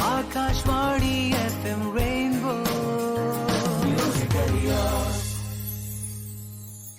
Akashvani FM rainbow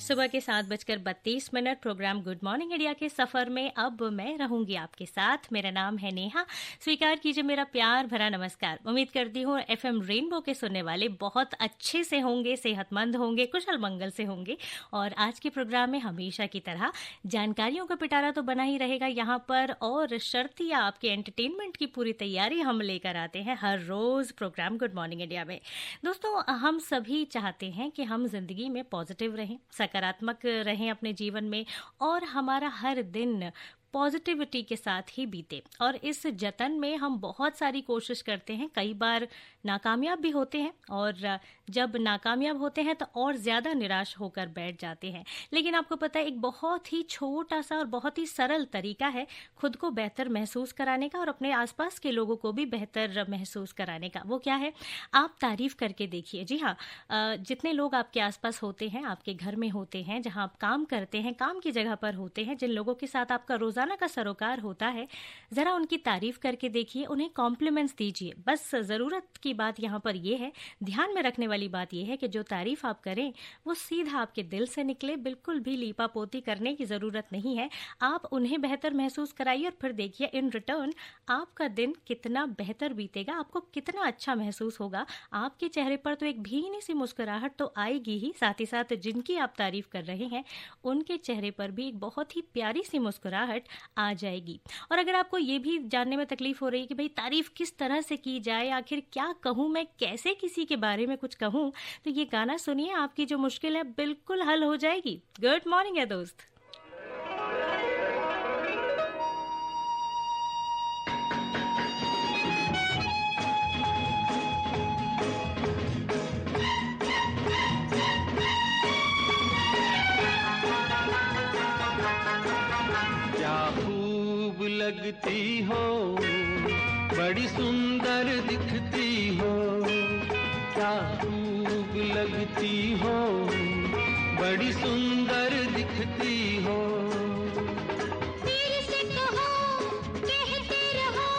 सुबह के 7:32 programme good morning India के सफर में अब मैं रहूंगी आपके साथ। मेरा नाम है नेहा। स्वीकार कीजिए मेरा प्यार भरा नमस्कार। उम्मीद करती हूँ FM रेनबो के सुनने वाले बहुत अच्छे से होंगे, सेहतमंद होंगे, कुशल मंगल से होंगे। और आज के प्रोग्राम में हमेशा की तरह जानकारियों का पिटारा तो बना ही रहेगा यहाँ पर, और शर्तिया आपके एंटरटेनमेंट की पूरी तैयारी हम लेकर आते हैं हर रोज प्रोग्राम गुड मॉर्निंग इंडिया में। दोस्तों, हम सभी चाहते हैं कि हम जिंदगी में पॉजिटिव रहें, सकारात्मक रहें अपने जीवन में, और हमारा हर दिन पॉजिटिविटी के साथ ही बीते। और इस जतन में हम बहुत सारी कोशिश करते हैं, कई बार नाकामयाब भी होते हैं, और जब नाकामयाब होते हैं तो और ज़्यादा निराश होकर बैठ जाते हैं। लेकिन आपको पता है, एक बहुत ही छोटा सा और बहुत ही सरल तरीका है खुद को बेहतर महसूस कराने का और अपने आसपास के लोगों को भी बेहतर महसूस कराने का। वो क्या है? आप तारीफ करके देखिए। जी हाँ, जितने लोग आपके आसपास होते हैं, आपके घर में होते हैं, जहाँ आप काम करते हैं, काम की जगह पर होते हैं, जिन लोगों के साथ आपका रोजाना का सरोकार होता है, जरा उनकी तारीफ करके देखिए, उन्हें कॉम्प्लीमेंट्स दीजिए। बस ज़रूरत की बात यहाँ पर यह है, ध्यान में रखने वाली बात यह है कि जो तारीफ आप करें वो सीधा आपके दिल से निकले। बिल्कुल भी लीपा पोती करने की ज़रूरत नहीं है। आप उन्हें बेहतर महसूस कराइए और फिर देखिए इन रिटर्न आपका दिन कितना बेहतर बीतेगा, आपको कितना अच्छा महसूस होगा। आपके चेहरे पर तो एक भीनी सी मुस्कुराहट तो आएगी ही, साथ ही साथ जिनकी आप तारीफ कर रहे हैं उनके चेहरे पर भी एक बहुत ही प्यारी सी मुस्कुराहट आ जाएगी। और अगर आपको ये भी जानने में तकलीफ हो रही है कि भाई तारीफ किस तरह से की जाए, आखिर क्या कहूँ मैं, कैसे किसी के बारे में कुछ कहूँ, तो ये गाना सुनिए, आपकी जो मुश्किल है बिल्कुल हल हो जाएगी। गुड मॉर्निंग है दोस्त। लगती हो, बड़ी सुंदर दिखती हो, क्या खूब लगती हो, बड़ी सुंदर दिखती हो। मेरे से कहो, कहते रहो,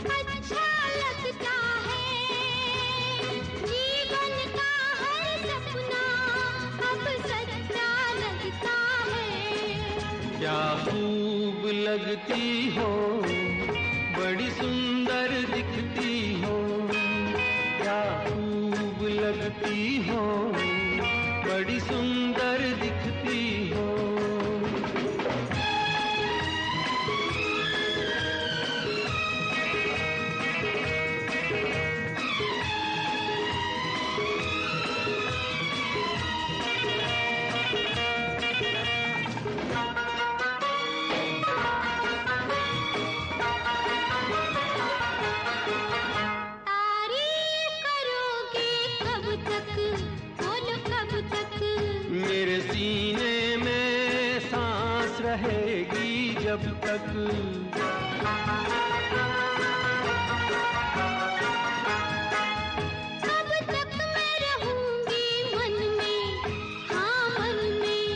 अच्छा लगता है। जीवन का हर सपना अब सच्चा लगता है। क्या खूब लगती हो, बड़ी सुंदर दिखती हो, क्या खूब लगती हो, बड़ी सुंदर दिखती हो। रहेगी जब तक, तब तक मैं रहूंगी मन में, हाँ मन में।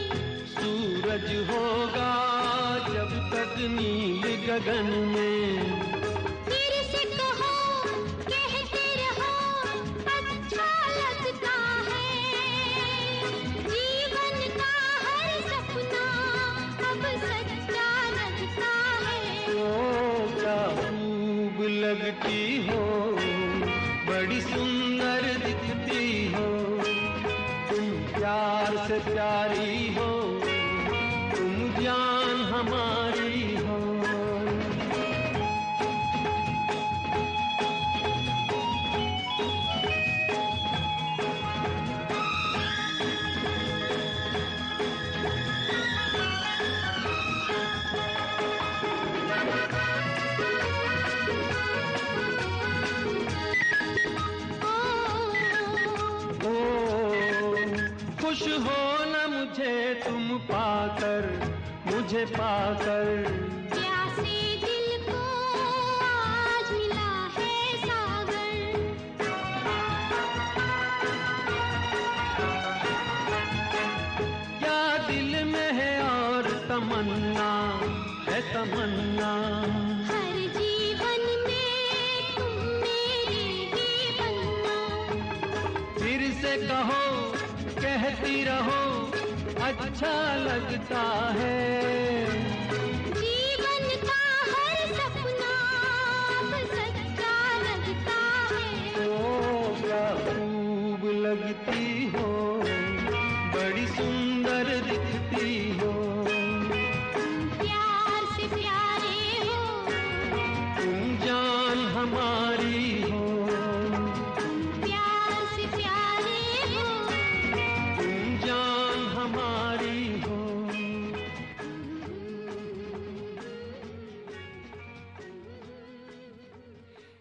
सूरज होगा जब तक नील गगन में। फिर से कहो, कहते रहो, अच्छा लगता है। जीवन का हर सपना अब सच्चा लगता है। ओ क्या खूब लगती हो, बड़ी सुंदर दिखती हो, तुम प्यार से प्यारी हो, तुम जान हमारी हो। खुश हो न मुझे तुम पाकर, मुझे पाकर। प्यासे दिल को आज मिला है सागर। क्या दिल में है और तमन्ना है तमन्ना। हर जीवन में कहो कहती रहो अच्छा लगता है। जीवन का हर सपना अब सच्चा लगता है। ओ क्या खूब लगती हो, बड़ी सुंदर दिखती हो। प्यार से प्यारे हो, तुम जान हमारी हो। प्यार से प्यारे हो, तुम जान हमारी हो।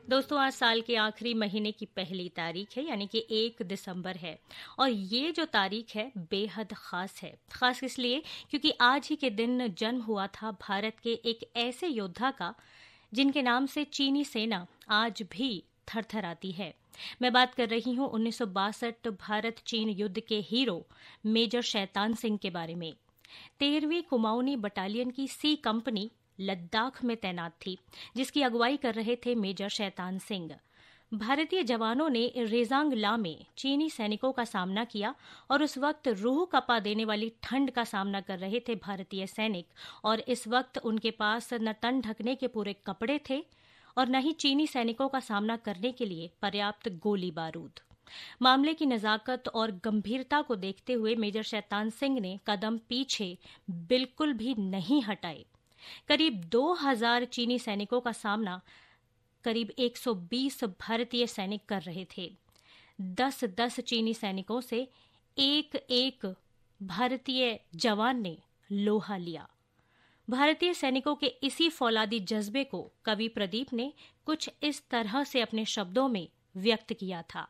दोस्तों, आज साल के आखिरी महीने की पहली तारीख है, यानी कि 1 दिसंबर है। और ये जो तारीख है बेहद खास है। खास इसलिए क्योंकि आज ही के दिन जन्म हुआ था भारत के एक ऐसे योद्धा का जिनके नाम से चीनी सेना आज भी थरथराती है। मैं बात कर रही हूँ 1962 भारत चीन युद्ध के हीरो मेजर शैतान सिंह के बारे में। 13वीं कुमाऊनी बटालियन की सी कंपनी लद्दाख में तैनात थी, जिसकी अगुवाई कर रहे थे मेजर शैतान सिंह। भारतीय जवानों ने रेजांग ला में चीनी सैनिकों का सामना किया और उस वक्त रूह कपा देने वाली ठंड का सामना कर रहे थे भारतीय सैनिक। और इस वक्त उनके पास न तन ढकने के पूरे कपड़े थे और न ही चीनी सैनिकों का सामना करने के लिए पर्याप्त गोली बारूद। मामले की नजाकत और गंभीरता को देखते हुए मेजर शैतान सिंह ने कदम पीछे बिल्कुल भी नहीं हटाए। करीब 2000 चीनी सैनिकों का सामना करीब 120 भारतीय सैनिक कर रहे थे। 10-10 चीनी सैनिकों से एक एक भारतीय जवान ने लोहा लिया। भारतीय सैनिकों के इसी फौलादी जज्बे को कवि प्रदीप ने कुछ इस तरह से अपने शब्दों में व्यक्त किया था।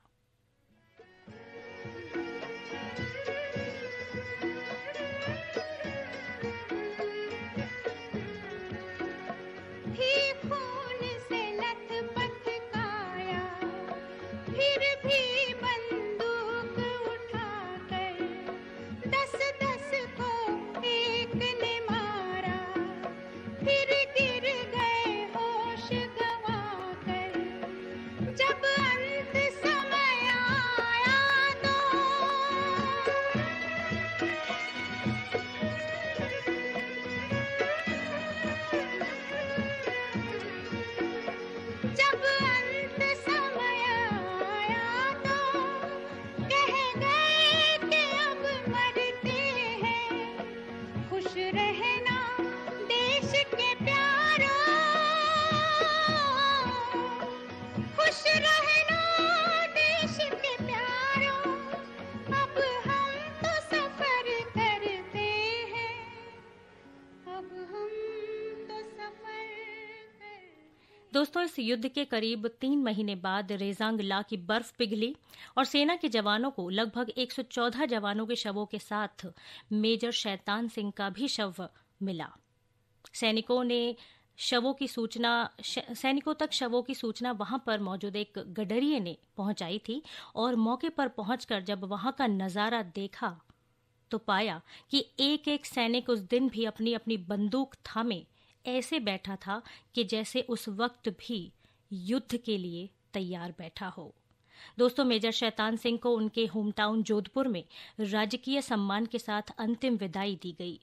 ही खून से लथपथ काया, फिर भी बंदूक उठाकर 10-10 को एक ने मारा, फिर गिर गए होश गंवाकर। जब अंत समय आया तो जब अंत समय आया तो कह गए कि अब मरते हैं। खुश रहना देश के प्यारों, खुश रहना देश के प्यारों। अब हम तो सफर करते हैं, अब हम तो सफर करते। दोस्तों, इस युद्ध के करीब 3 महीने बाद रेजांग ला की बर्फ पिघली और सेना के जवानों को लगभग 114 जवानों के शवों के साथ मेजर शैतान सिंह का भी शव मिला। सैनिकों तक शवों की सूचना वहां पर मौजूद एक गडरिये ने पहुंचाई थी और मौके पर पहुंचकर जब वहां का नजारा देखा तो पाया कि एक एक सैनिक उस दिन भी अपनी अपनी बंदूक थामे ऐसे बैठा था कि जैसे उस वक्त भी युद्ध के लिए तैयार बैठा हो। दोस्तों, मेजर शैतान सिंह को उनके होम टाउन जोधपुर में राजकीय सम्मान के साथ अंतिम विदाई दी गई।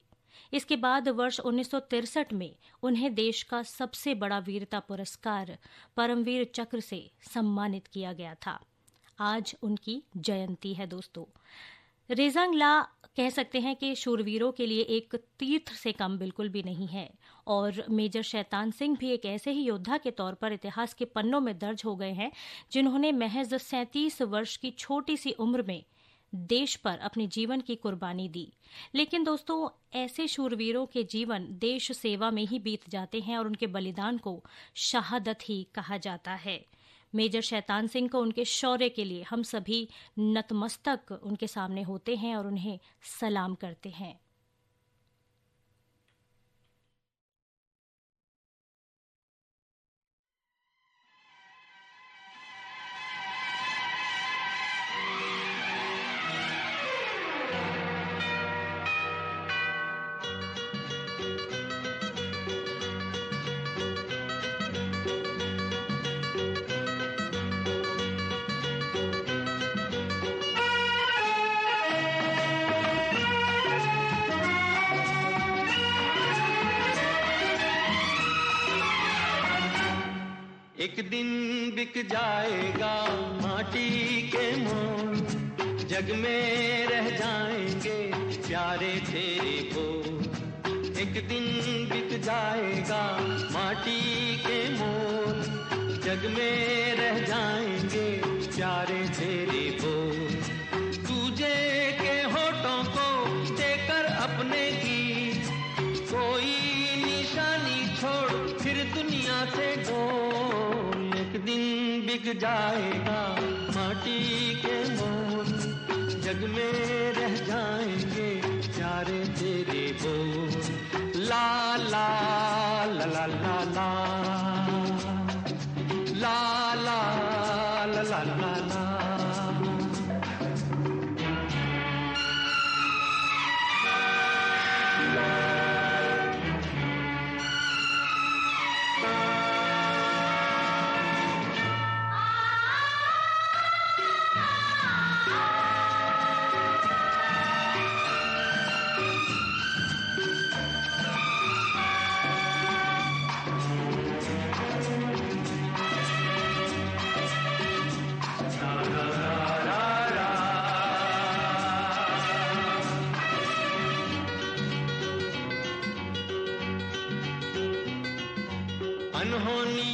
इसके बाद वर्ष 1963 में उन्हें देश का सबसे बड़ा वीरता पुरस्कार परमवीर चक्र से सम्मानित किया गया था। आज उनकी जयंती है। दोस्तों, रेजांग ला कह सकते हैं कि शूरवीरों के लिए एक तीर्थ से कम बिल्कुल भी नहीं है और मेजर शैतान सिंह भी एक ऐसे ही योद्धा के तौर पर इतिहास के पन्नों में दर्ज हो गए हैं जिन्होंने महज 37 वर्ष की छोटी सी उम्र में देश पर अपने जीवन की कुर्बानी दी। लेकिन दोस्तों, ऐसे शूरवीरों के जीवन देश सेवा में ही बीत जाते हैं और उनके बलिदान को शहादत ही कहा जाता है। मेजर शैतान सिंह को उनके शौर्य के लिए हम सभी नतमस्तक उनके सामने होते हैं और उन्हें सलाम करते हैं। एक दिन बिक जाएगा माटी के मोल, जग में रह जाएंगे प्यारे तेरे बोल। एक दिन बिक जाएगा माटी के मोल, जग में रह जाएंगे प्यारे तेरे बोल। तुझे के होठों को देकर अपने की कोई निशानी छोड़ फिर दुनिया से डोल। एक दिन बिक जाएगा माटी के मोल, जग में रह जाएंगे प्यारे तेरे बोल। ला ला ला ला ला ला ला ला ला ला ला ला। अनहोनी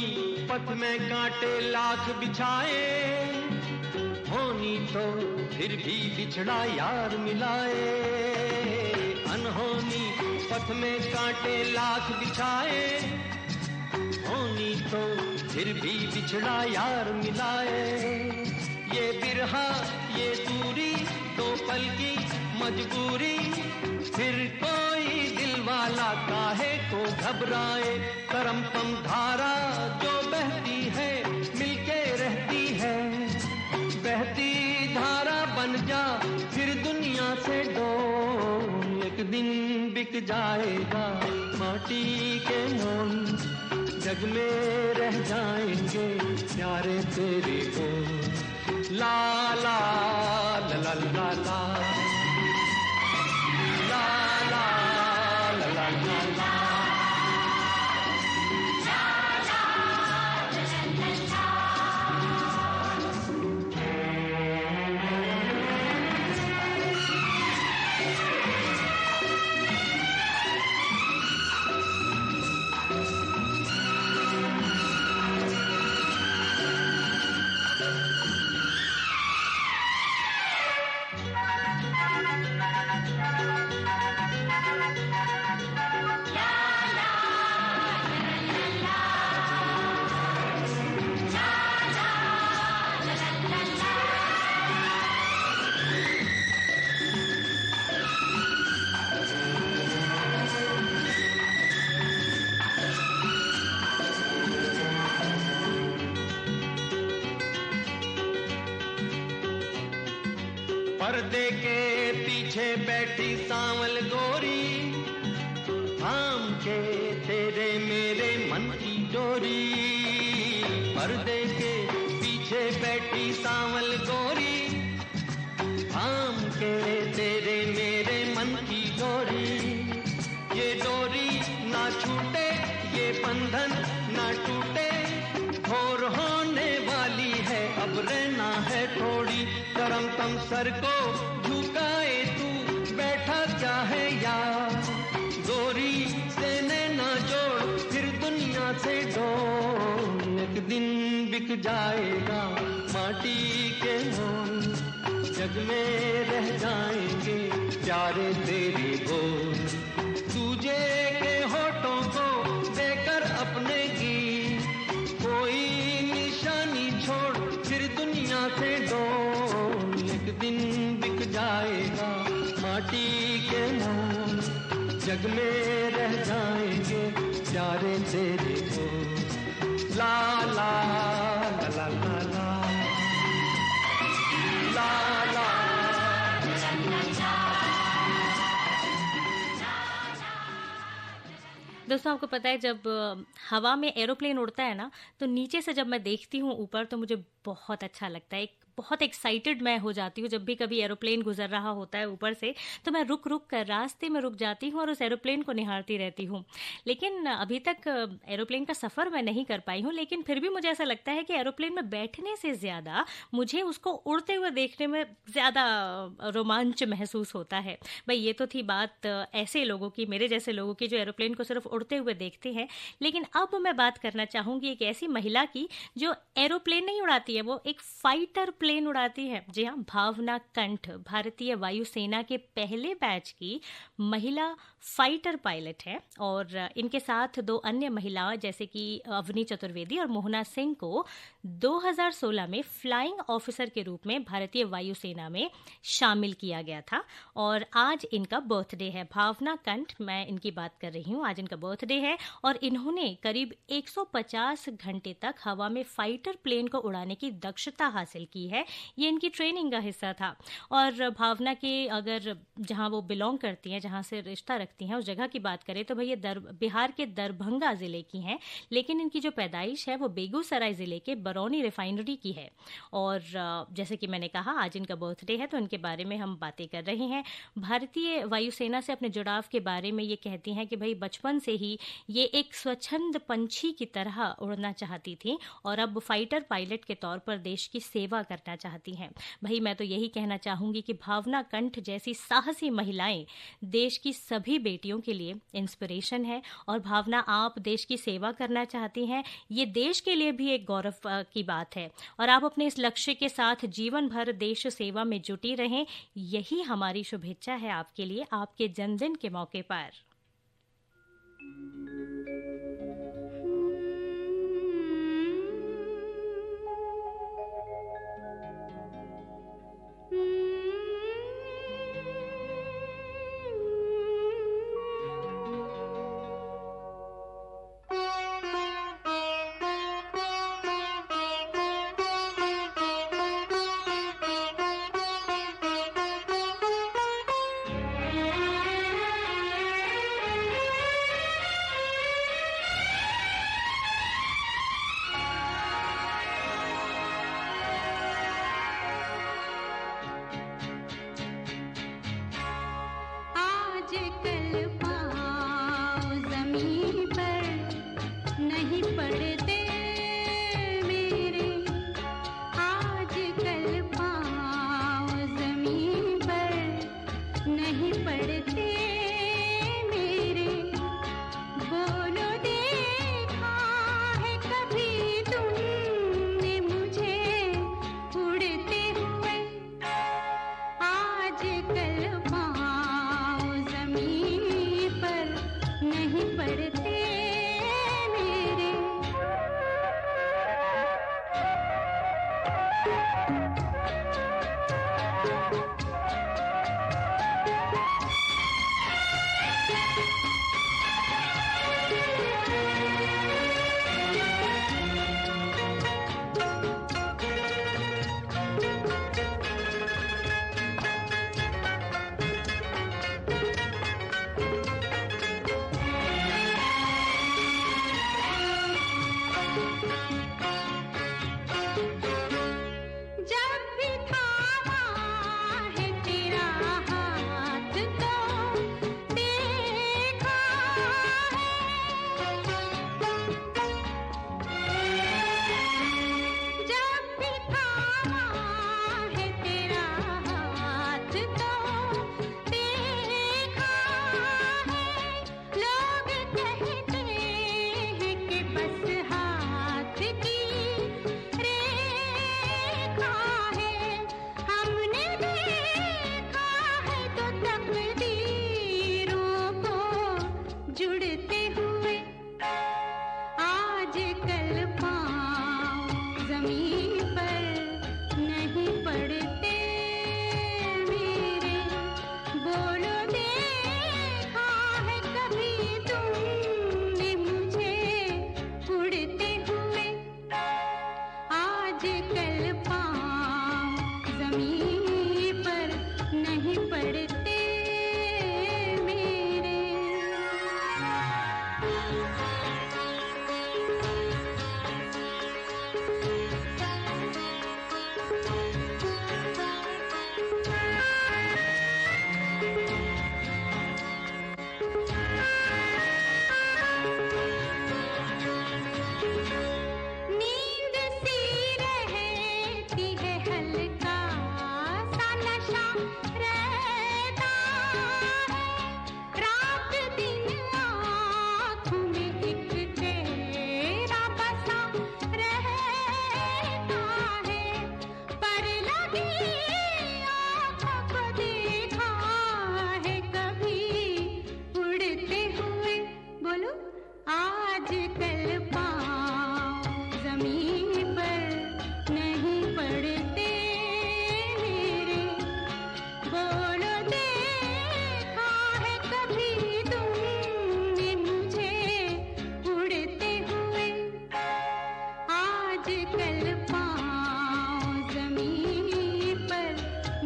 पथ में कांटे लाख बिछाए, होनी तो फिर भी बिछड़ा यार मिलाए। अनहोनी पथ में कांटे लाख बिछाए, होनी तो फिर भी बिछड़ा यार मिलाए। ये बिरहा ये दूरी दो पल की मजबूरी, फिर कोई दिल वाला काहे को घबराए। करम पम धारा जो बहती है मिलके रहती है, बहती धारा बन जा फिर दुनिया से डोल। एक दिन बिक जाएगा माटी के मोल, जग में रह जाएंगे प्यारे तेरे बोल। ला ला ला ला ला ला ला ला ला ला ला ला। पर्दे के पीछे बैठी सांवल गोरी, थाम के तेरे मेरे मन की डोरी। पर्दे के पीछे बैठी सांवल गोरी, थाम के तेरे मेरे मन की डोरी। ये डोरी ना छूटे ये बंधन ना टूटे, भोर होने वाली है अब रहना है थोड़ी। करम तम सर को झुकाए तू बैठा क्या है यार, गोरी से नैना जोड़ फिर दुनिया से डोल। एक दिन बिक जाएगा माटी के मोल, जग में रह जाएंगे प्यारे तेरे बोल। तुझे के होठों को देकर अपने की कोई निशानी छोड़ फिर दुनिया से डोल। एक दिन बिक जाएगा माटी के मोल, जग में रह जाएंगे प्यारे तेरे बोल। ला ला ला ला ला ला ला ला। दोस्तों आपको पता है जब हवा में एरोप्लेन उड़ता है ना, तो नीचे से जब मैं देखती हूँ ऊपर तो मुझे बहुत अच्छा लगता है। एक बहुत एक्साइटेड मैं हो जाती हूँ जब भी कभी एरोप्लेन गुजर रहा होता है ऊपर से, तो मैं रुक रुक कर रास्ते में रुक जाती हूँ और उस एरोप्लेन को निहारती रहती हूँ। लेकिन अभी तक एरोप्लेन का सफ़र मैं नहीं कर पाई हूँ, लेकिन फिर भी मुझे ऐसा लगता है कि एरोप्लेन में बैठने से ज़्यादा मुझे उसको उड़ते हुए देखने में ज़्यादा रोमांच महसूस होता है। भाई ये तो थी बात ऐसे लोगों की, मेरे जैसे लोगों की, जो एरोप्लेन को सिर्फ उड़ते हुए देखते हैं। लेकिन अब मैं बात करना चाहूँगी एक ऐसी महिला की जो एरोप्लेन नहीं उड़ाती है, वो एक फाइटर प्लेन उड़ाती है। जी हाँ, भावना कंठ भारतीय वायुसेना के पहले बैच की महिला फाइटर पायलट है और इनके साथ दो अन्य महिलाएं जैसे कि अवनी चतुर्वेदी और मोहना सिंह को 2016 में फ्लाइंग ऑफिसर के रूप में भारतीय वायुसेना में शामिल किया गया था और आज इनका बर्थडे है। भावना कंठ, मैं इनकी बात कर रही हूँ, आज इनका बर्थडे है और इन्होंने करीब 150 घंटे तक हवा में फाइटर प्लेन को उड़ाने की दक्षता हासिल की है। ये इनकी ट्रेनिंग का हिस्सा था। और भावना के अगर जहाँ वो बिलोंग करती हैं, जहाँ से रिश्ता रखती हैं, उस जगह की बात करें तो भाई ये बिहार के दरभंगा ज़िले की हैं, लेकिन इनकी जो पैदाइश है वो बेगूसराय ज़िले के बरौनी रिफाइनरी की है। और जैसे कि मैंने कहा आज इनका बर्थडे है तो इनके बारे में हम बातें कर रहे हैं। भारतीय वायुसेना से अपने जुड़ाव के बारे में ये कहती हैं कि भाई बचपन से ही ये एक स्वच्छंद पंछी की तरह उड़ना चाहती थी और अब फाइटर पायलट के तौर पर देश की सेवा करना चाहती हैं। भाई मैं तो यही कहना चाहूँगी कि भावना कंठ जैसी साहसी महिलाएं देश की सभी बेटियों के लिए इंस्पिरेशन है। और भावना, आप देश की सेवा करना चाहती हैं, ये देश के लिए भी एक गौरव की बात है और आप अपने इस लक्ष्य के साथ जीवन भर देश सेवा में जुटी रहें, यही हमारी शुभेच्छा है आपके लिए आपके जन्मदिन के मौके पर। आजकल पाँव ज़मीन पर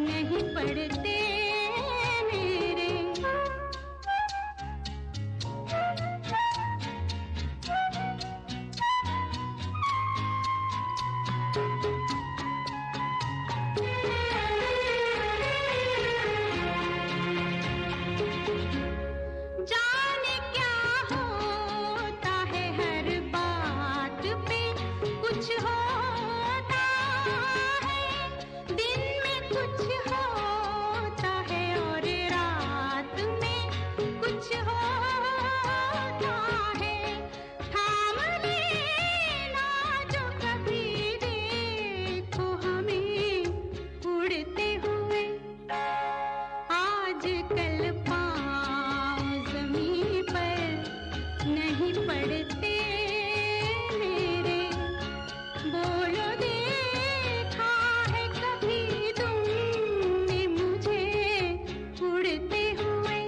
नहीं पड़ते मेरे। जाने क्या होता है हर बात पे कुछ होता है, दिन में कुछ होता है और रात में कुछ होता है। थाम लेना जो कभी देखो हमें उड़ते हुए। आजकल पाँव ज़मीन पर नहीं पड़ते मेरे। बोलो देखा है कभी तुमने मुझे उड़ते हुए।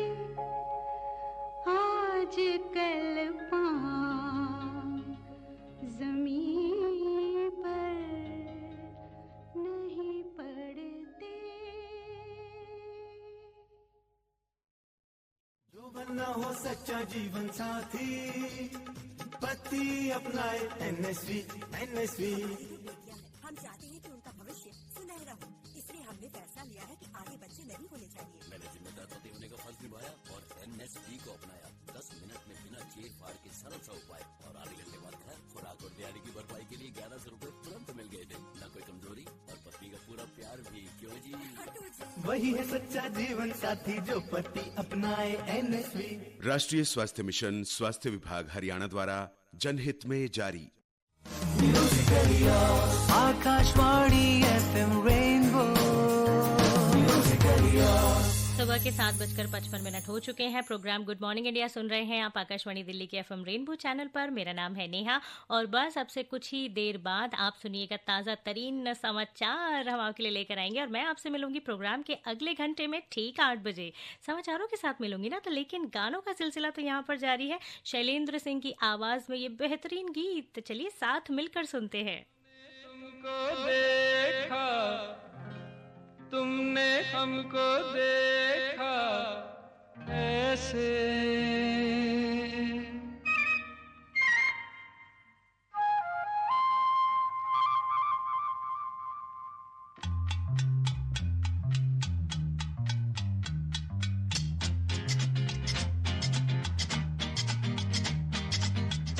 आजकल पाँव ज़मीन पर नहीं पड़ते। जो बनना हो सच्चा जीवन साथी, पति अपनाए एनएसवी एनएसवी। हम चाहते हैं कि उनका भविष्य सुनहरा हो, इसलिए हमने फैसला लिया है कि आगे बच्चे नहीं होने चाहिए। मैंने जिम्मेदार पति होने का फर्ज निभाया और एनएसवी को अपनाया। 10 मिनट में बिना चीर फाड़ के सरल सा उपाय, और आधे घंटे बाद घर। खुराक और दिहाड़ी की भरपाई के लिए 1100 रुपए तुरंत मिल गए थे। न कोई कमजोरी और पत्नी का पूरा प्यार भी। क्यों जी? वही है सच्चा जीवन साथी जो पति अपनाए एनएसवी। राष्ट्रीय स्वास्थ्य मिशन, स्वास्थ्य विभाग हरियाणा द्वारा जनहित में जारी। Akashvani FM rainbow. सुबह के 7:55 हो चुके हैं। प्रोग्राम गुड मॉर्निंग इंडिया सुन रहे हैं आप आकाशवाणी दिल्ली के FM रेनबो चैनल पर। मेरा नाम है नेहा और बस अब से कुछ ही देर बाद आप सुनिएगा ताज़ा तरीन समाचार हम आपके लिए लेकर आएंगे। और मैं आपसे मिलूंगी प्रोग्राम के अगले घंटे में ठीक 8 बजे समाचारों के साथ मिलूंगी ना। तो लेकिन गानों का सिलसिला तो यहाँ पर जारी है। शैलेंद्र सिंह की आवाज़ में ये बेहतरीन गीत, चलिए साथ मिलकर सुनते हैं। तुमको देखा, तुमने हमको देखा ऐसे।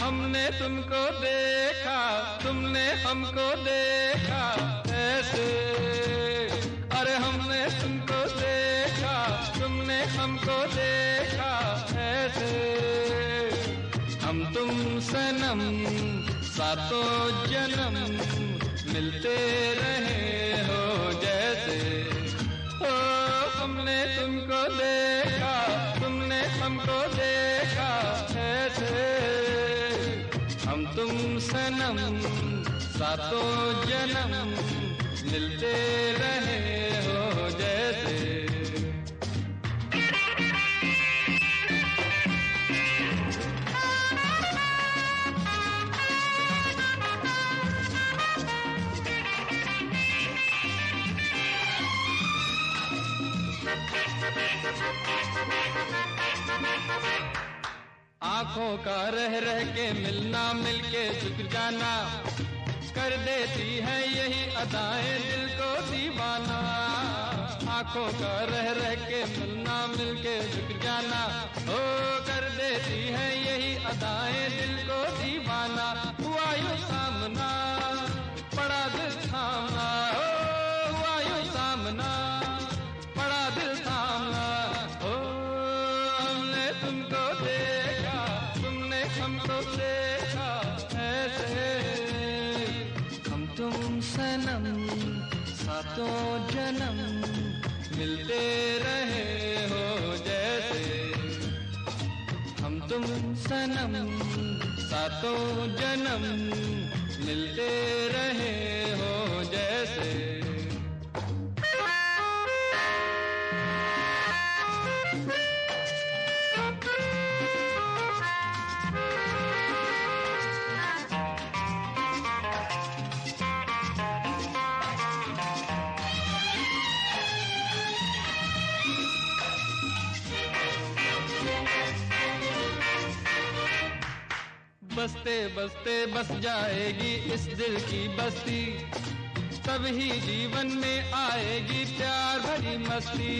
हमने तुमको देखा, तुमने हमको देखा ऐसे। अरे हमने तुमको देखा, तुमने हमको देखा ऐसे। हम तुम सनम सातों जन्म मिलते रहे हो जैसे। ओ हमने तुमको देखा, तुमने हमको देखा ऐसे। हम तुम सनम सातों जन्म मिलते रहे हो जैसे। आँखों का रह रह के मिलना, मिलके झुक जाना, कर देती है यही अदाएं दिल को दीवाना। आँखों का रह रह के मिलना, मिलके झुक जाना, ओ कर देती है यही अदाएं दिल को दीवाना। हुआ यूं सामना, पड़ा दिल थामना, ओ हुआ यूं सामना, पड़ा दिल थामना। ओ हमने तुमको देखा, तुमने हमको देखा ऐसे। हम तुम सनम सातों जन्म मिलते रहे हो जैसे। हम तुम सनम सातों जन्म मिलते रहे हो जैसे। बसते बसते बस जाएगी इस दिल की बस्ती, तभी जीवन में आएगी प्यार भरी मस्ती।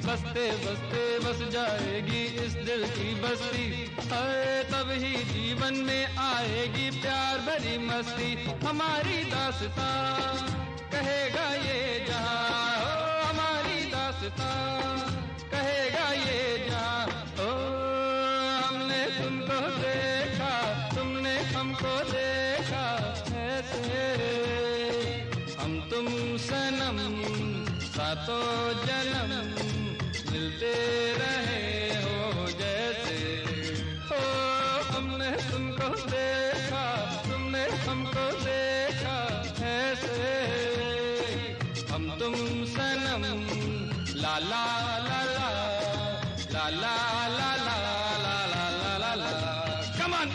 बसते बसते बस जाएगी इस दिल की बस्ती, तभी जीवन में आएगी प्यार भरी मस्ती। हमारी दास्तां कहेगा ये जहां, हमारी दास्तां कहेगा ये जहां। ओ हमने तुमको देखा, तुमने हमको देखा ऐसे, हम तुम सनम सातों जन्म मिलते रहे हो जैसे। ओ हमने तुमको देखा, तुमने हमको देखा ऐसे, हम तुम सनम ला ला ला ला ला ला ला ला ला ला ला ला। Come on,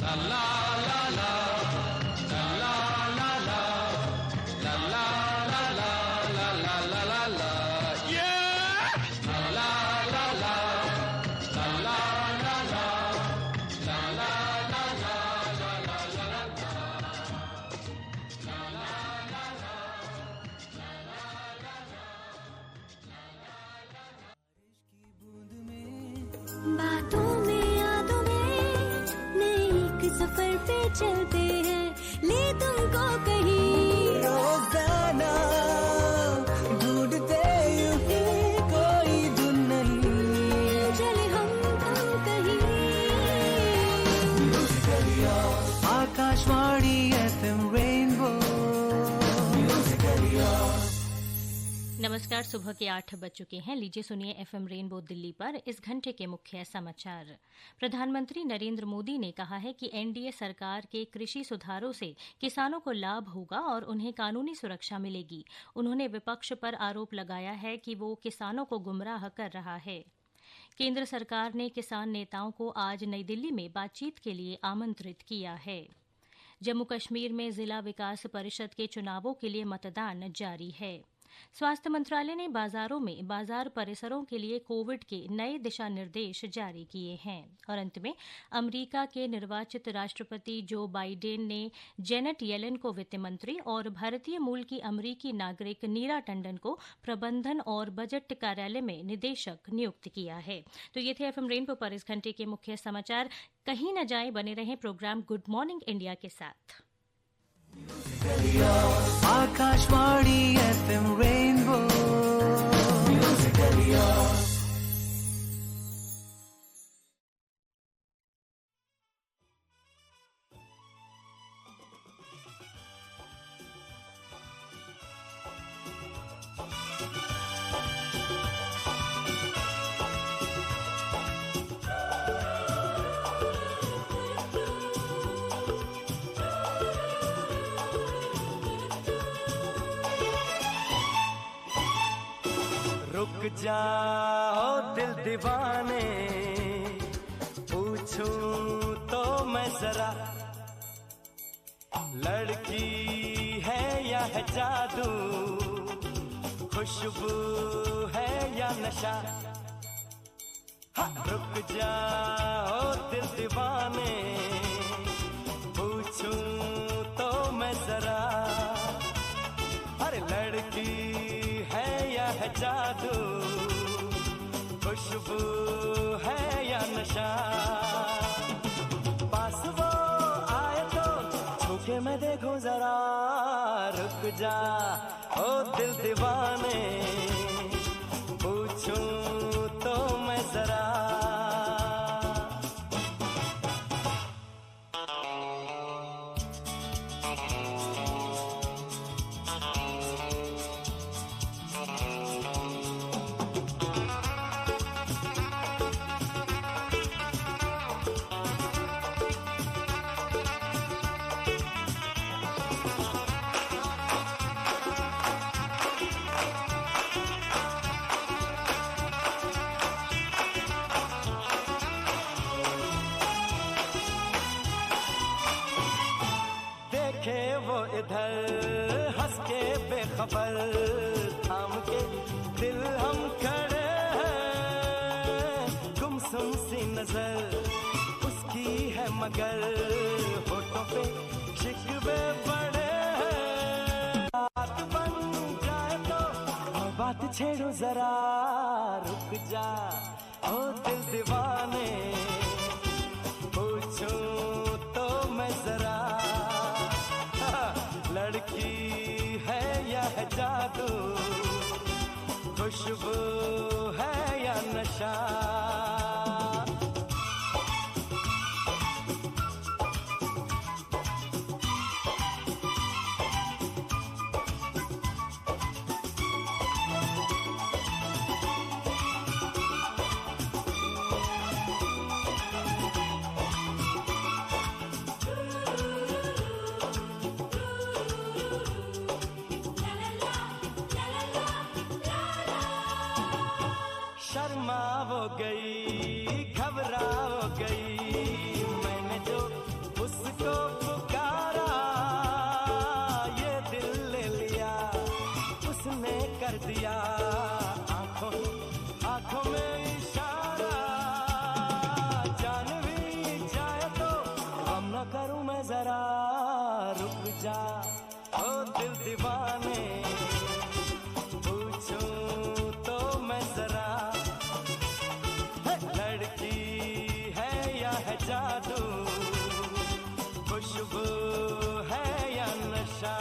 La La La La La La La La La La La La La La La La. Yeah! ला ला ला ला ला ला ला ला ला ला ला ला ला ला ला। बातों में यादों में नए एक सफर पे चलते हैं, ले तुमको कहीं रोजाना ढूंढते यूं ही कोई धुन नहीं, चले हम तुम कहीं। Akashvani FM rainbow. नमस्कार, सुबह के 8 बज चुके हैं। लीजिए सुनिए FM रेनबो दिल्ली पर इस घंटे के मुख्य समाचार। प्रधानमंत्री नरेंद्र मोदी ने कहा है कि एनडीए सरकार के कृषि सुधारों से किसानों को लाभ होगा और उन्हें कानूनी सुरक्षा मिलेगी। उन्होंने विपक्ष पर आरोप लगाया है कि वो किसानों को गुमराह कर रहा है। केंद्र सरकार ने किसान नेताओं को आज नई दिल्ली में बातचीत के लिए आमंत्रित किया है। जम्मू कश्मीर में जिला विकास परिषद के चुनावों के लिए मतदान जारी है। स्वास्थ्य मंत्रालय ने बाजारों में बाजार परिसरों के लिए कोविड के नए दिशा निर्देश जारी किए हैं। और अंत में अमेरिका के निर्वाचित राष्ट्रपति जो बाइडेन ने जेनेट येलेन को वित्त मंत्री और भारतीय मूल की अमेरिकी नागरिक नीरा टंडन को प्रबंधन और बजट कार्यालय में निदेशक नियुक्त किया है। तो ये थे FM रेनबो पर इस घंटे के मुख्य समाचार। कहीं न जाएं, बने रहें प्रोग्राम गुड मॉर्निंग इंडिया के साथ। Akashvani FM rainbow. रुक जाओ दिल दीवाने, पूछूं तो मैं जरा, लड़की है या है जादू, खुशबू है या नशा। रुक जाओ दिल दीवाने, पूछूं तो मैं जरा, अरे लड़की है या है जादू, खुशबू है या नशा। पास वो आए तो छूके मैं देखूं जरा, रुक जा ओ दिल दीवाने, पूछूं तो मैं जरा। इधर हंस के बेखबर थाम के दिल हम खड़े हैं, गुमसुम सी नजर उसकी है मगर होठों पे शिकवे बड़े हैं। बात बन जाए तो बात छेड़ो जरा, रुक जा ओ दिल दीवाने, पूछूं तो मैं जरा, लड़की है या है जादू, खुशबू है या नशा। शर्मा हो गई, घबरा हो गई, मैंने जो उसको पुकारा, ये दिल ले लिया उसने कर दिया, आंखों आंखों में इशारा। जान भी जाए तो हम न करूं मैं जरा, रुक जा ओ दिल दीवाने, पूछूं तो मैं जरा, लड़की है या है जादू, खुशबू है या नशा।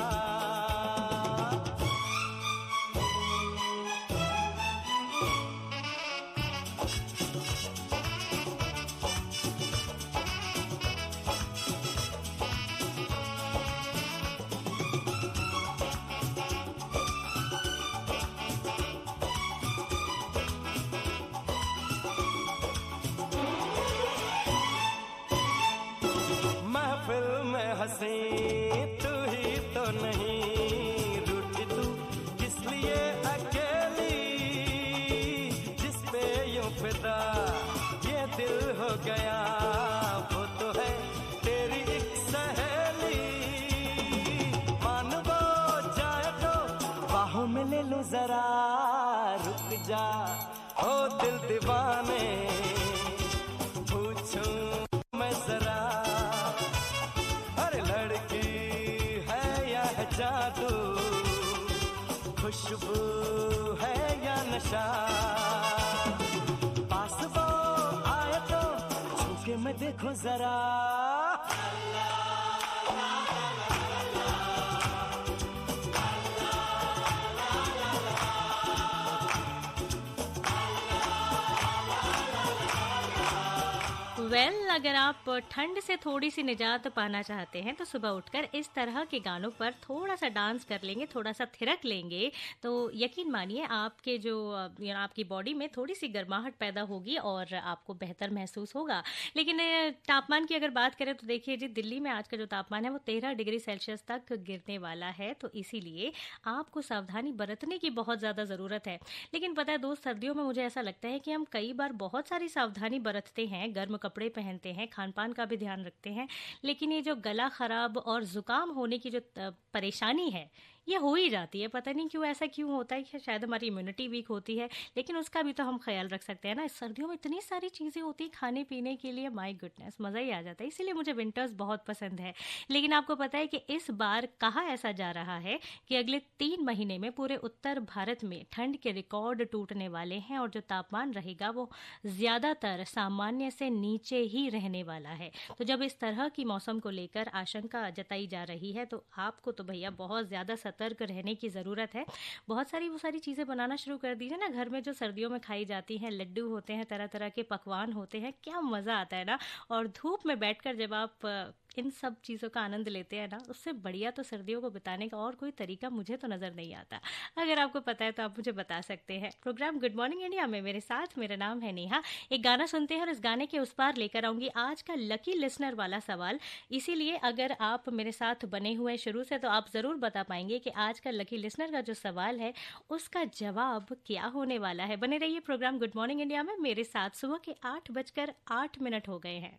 महफिल में हंसी तू ही तो नहीं, रूठी तू किस लिए अकेली, जिस पे यूं फिदा ये दिल हो गया, वो तो है तेरी एक सहेली। मान वो जाए तो बाहों में ले लो जरा, रुक जा ओ दिल दीवाने, पूछूं मैं जरा, लड़की है या है जादू, खुशबू है या नशा। पास वो आए तो छूके मैं देखो जरा, वेल अगर आप ठंड से थोड़ी सी निजात पाना चाहते हैं तो सुबह उठकर इस तरह के गानों पर थोड़ा सा डांस कर लेंगे, थोड़ा सा थिरक लेंगे, तो यकीन मानिए आपके जो आपकी बॉडी में थोड़ी सी गर्माहट पैदा होगी और आपको बेहतर महसूस होगा। लेकिन तापमान की अगर बात करें तो देखिए जी, दिल्ली में आज का जो तापमान है वो 13 डिग्री सेल्सियस तक गिरने वाला है, तो इसीलिए आपको सावधानी बरतने की बहुत ज़्यादा ज़रूरत है। लेकिन पता है दोस्त, सर्दियों में मुझे ऐसा लगता है कि हम कई बार बहुत सारी सावधानी बरतते हैं, गर्म कपड़े पहनते हैं, खान पान का भी ध्यान रखते हैं, लेकिन ये जो गला खराब और जुकाम होने की जो परेशानी है ये हो ही जाती है। पता नहीं क्यों ऐसा क्यों होता है, शायद हमारी इम्यूनिटी वीक होती है, लेकिन उसका भी तो हम ख्याल रख सकते हैं ना। इस सर्दियों में इतनी सारी चीज़ें होती हैं खाने पीने के लिए, माय गुडनेस, मज़ा ही आ जाता है। इसीलिए मुझे विंटर्स बहुत पसंद है। लेकिन आपको पता है कि इस बार कहा ऐसा जा रहा है कि अगले 3 महीने में पूरे उत्तर भारत में ठंड के रिकॉर्ड टूटने वाले हैं और जो तापमान रहेगा वो ज़्यादातर सामान्य से नीचे ही रहने वाला है। तो जब इस तरह की मौसम को लेकर आशंका जताई जा रही है तो आपको तो भैया बहुत ज़्यादा सतर्क रहने की ज़रूरत है। बहुत सारी वो सारी चीज़ें बनाना शुरू कर दीजिए ना घर में, जो सर्दियों में खाई जाती हैं। लड्डू होते हैं, तरह तरह के पकवान होते हैं, क्या मज़ा आता है ना। और धूप में बैठकर जब आप इन सब चीज़ों का आनंद लेते हैं ना, उससे बढ़िया तो सर्दियों को बिताने का और कोई तरीका मुझे तो नज़र नहीं आता। अगर आपको पता है तो आप मुझे बता सकते हैं। प्रोग्राम गुड मॉर्निंग इंडिया में मेरे साथ, मेरा नाम है नेहा। एक गाना सुनते हैं और इस गाने के उस पार लेकर आऊँगी आज का लकी लिसनर वाला सवाल। इसीलिए अगर आप मेरे साथ बने हुए शुरू से तो आप ज़रूर बता पाएंगे कि आज का लकी लिसनर का जो सवाल है उसका जवाब क्या होने वाला है। बने रहिए प्रोग्राम गुड मॉर्निंग इंडिया में मेरे साथ। सुबह के 8:08 हो गए हैं।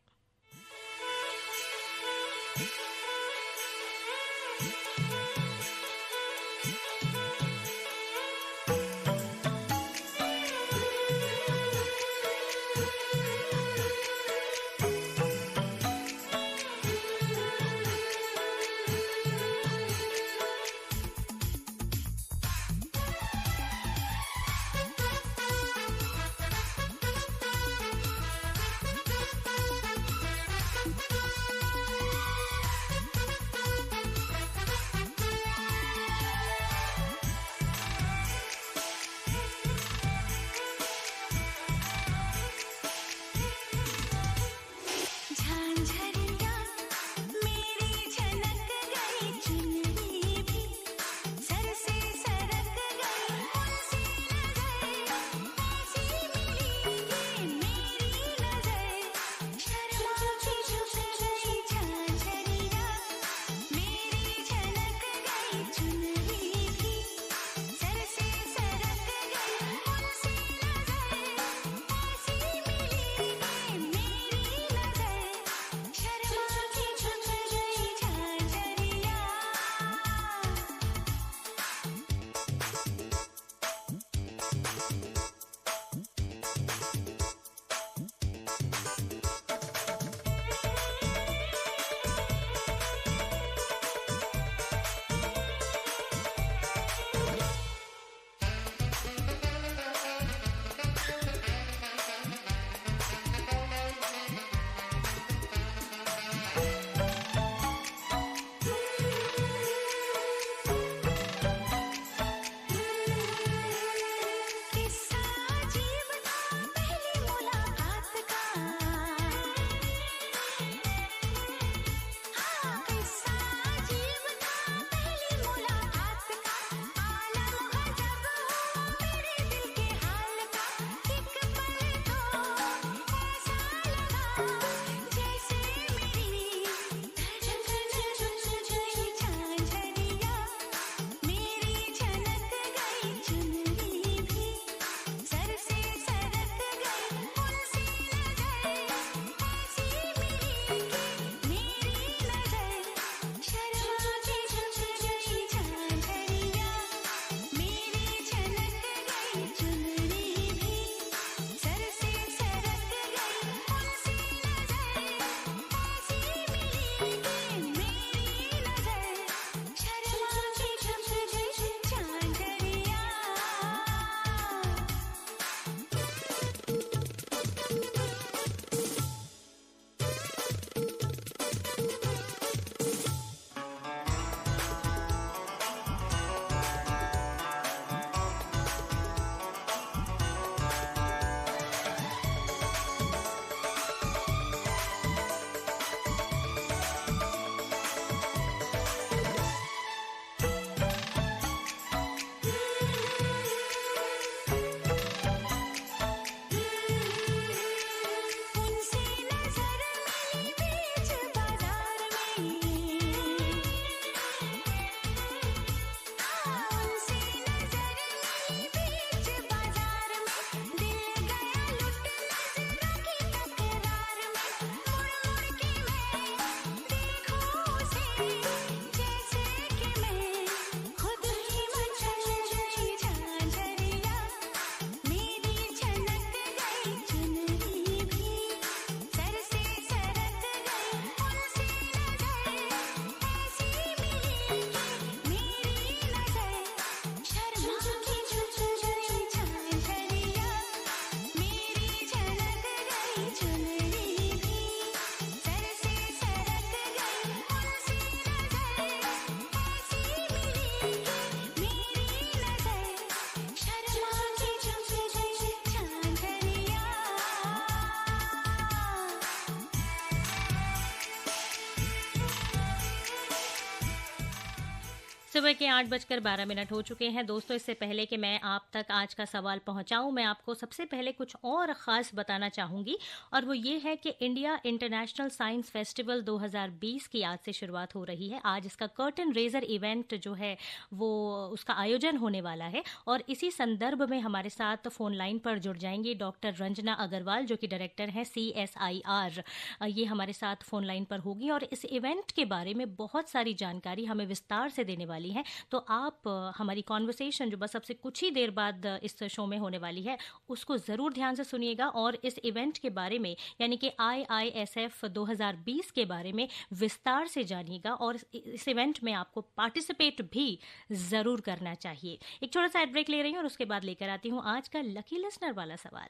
सुबह के 8:12 हो चुके हैं। दोस्तों, इससे पहले कि मैं आप तक आज का सवाल पहुंचाऊं, मैं आपको सबसे पहले कुछ और ख़ास बताना चाहूँगी, और वो ये है कि इंडिया इंटरनेशनल साइंस फेस्टिवल 2020 की आज से शुरुआत हो रही है। आज इसका कर्टन रेजर इवेंट जो है वो उसका आयोजन होने वाला है, और इसी संदर्भ में हमारे साथ फ़ोन लाइन पर जुड़ जाएंगी डॉक्टर रंजना अग्रवाल, जो कि डायरेक्टर हैं CSIR। ये हमारे साथ फ़ोन लाइन पर होगी और इस इवेंट के बारे में बहुत सारी जानकारी हमें विस्तार से देने वाली है। तो आप हमारी कॉन्वर्सेशन जो बस अब से कुछ ही देर बाद इस शो में होने वाली है उसको ज़रूर ध्यान से सुनिएगा, और इस इवेंट के बारे में यानी कि IISF 2020 के बारे में विस्तार से जानिएगा, और इस इवेंट में आपको पार्टिसिपेट भी ज़रूर करना चाहिए। एक छोटा सा एड ब्रेक ले रही हूँ और उसके बाद लेकर आती हूँ आज का लकी लिसनर वाला सवाल।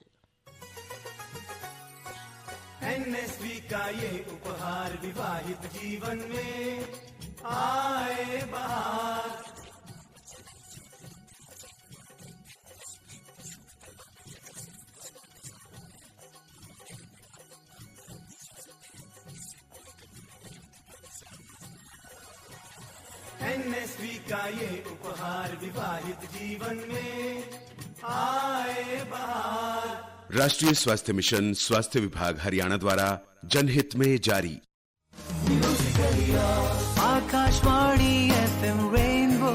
NSV का ये उपहार विवाहित जीवन में आए बहार। NSV का ये उपहार विवाहित जीवन में आए बहार। राष्ट्रीय स्वास्थ्य मिशन स्वास्थ्य विभाग हरियाणा द्वारा जनहित में जारी। Akashvani FM Rainbow.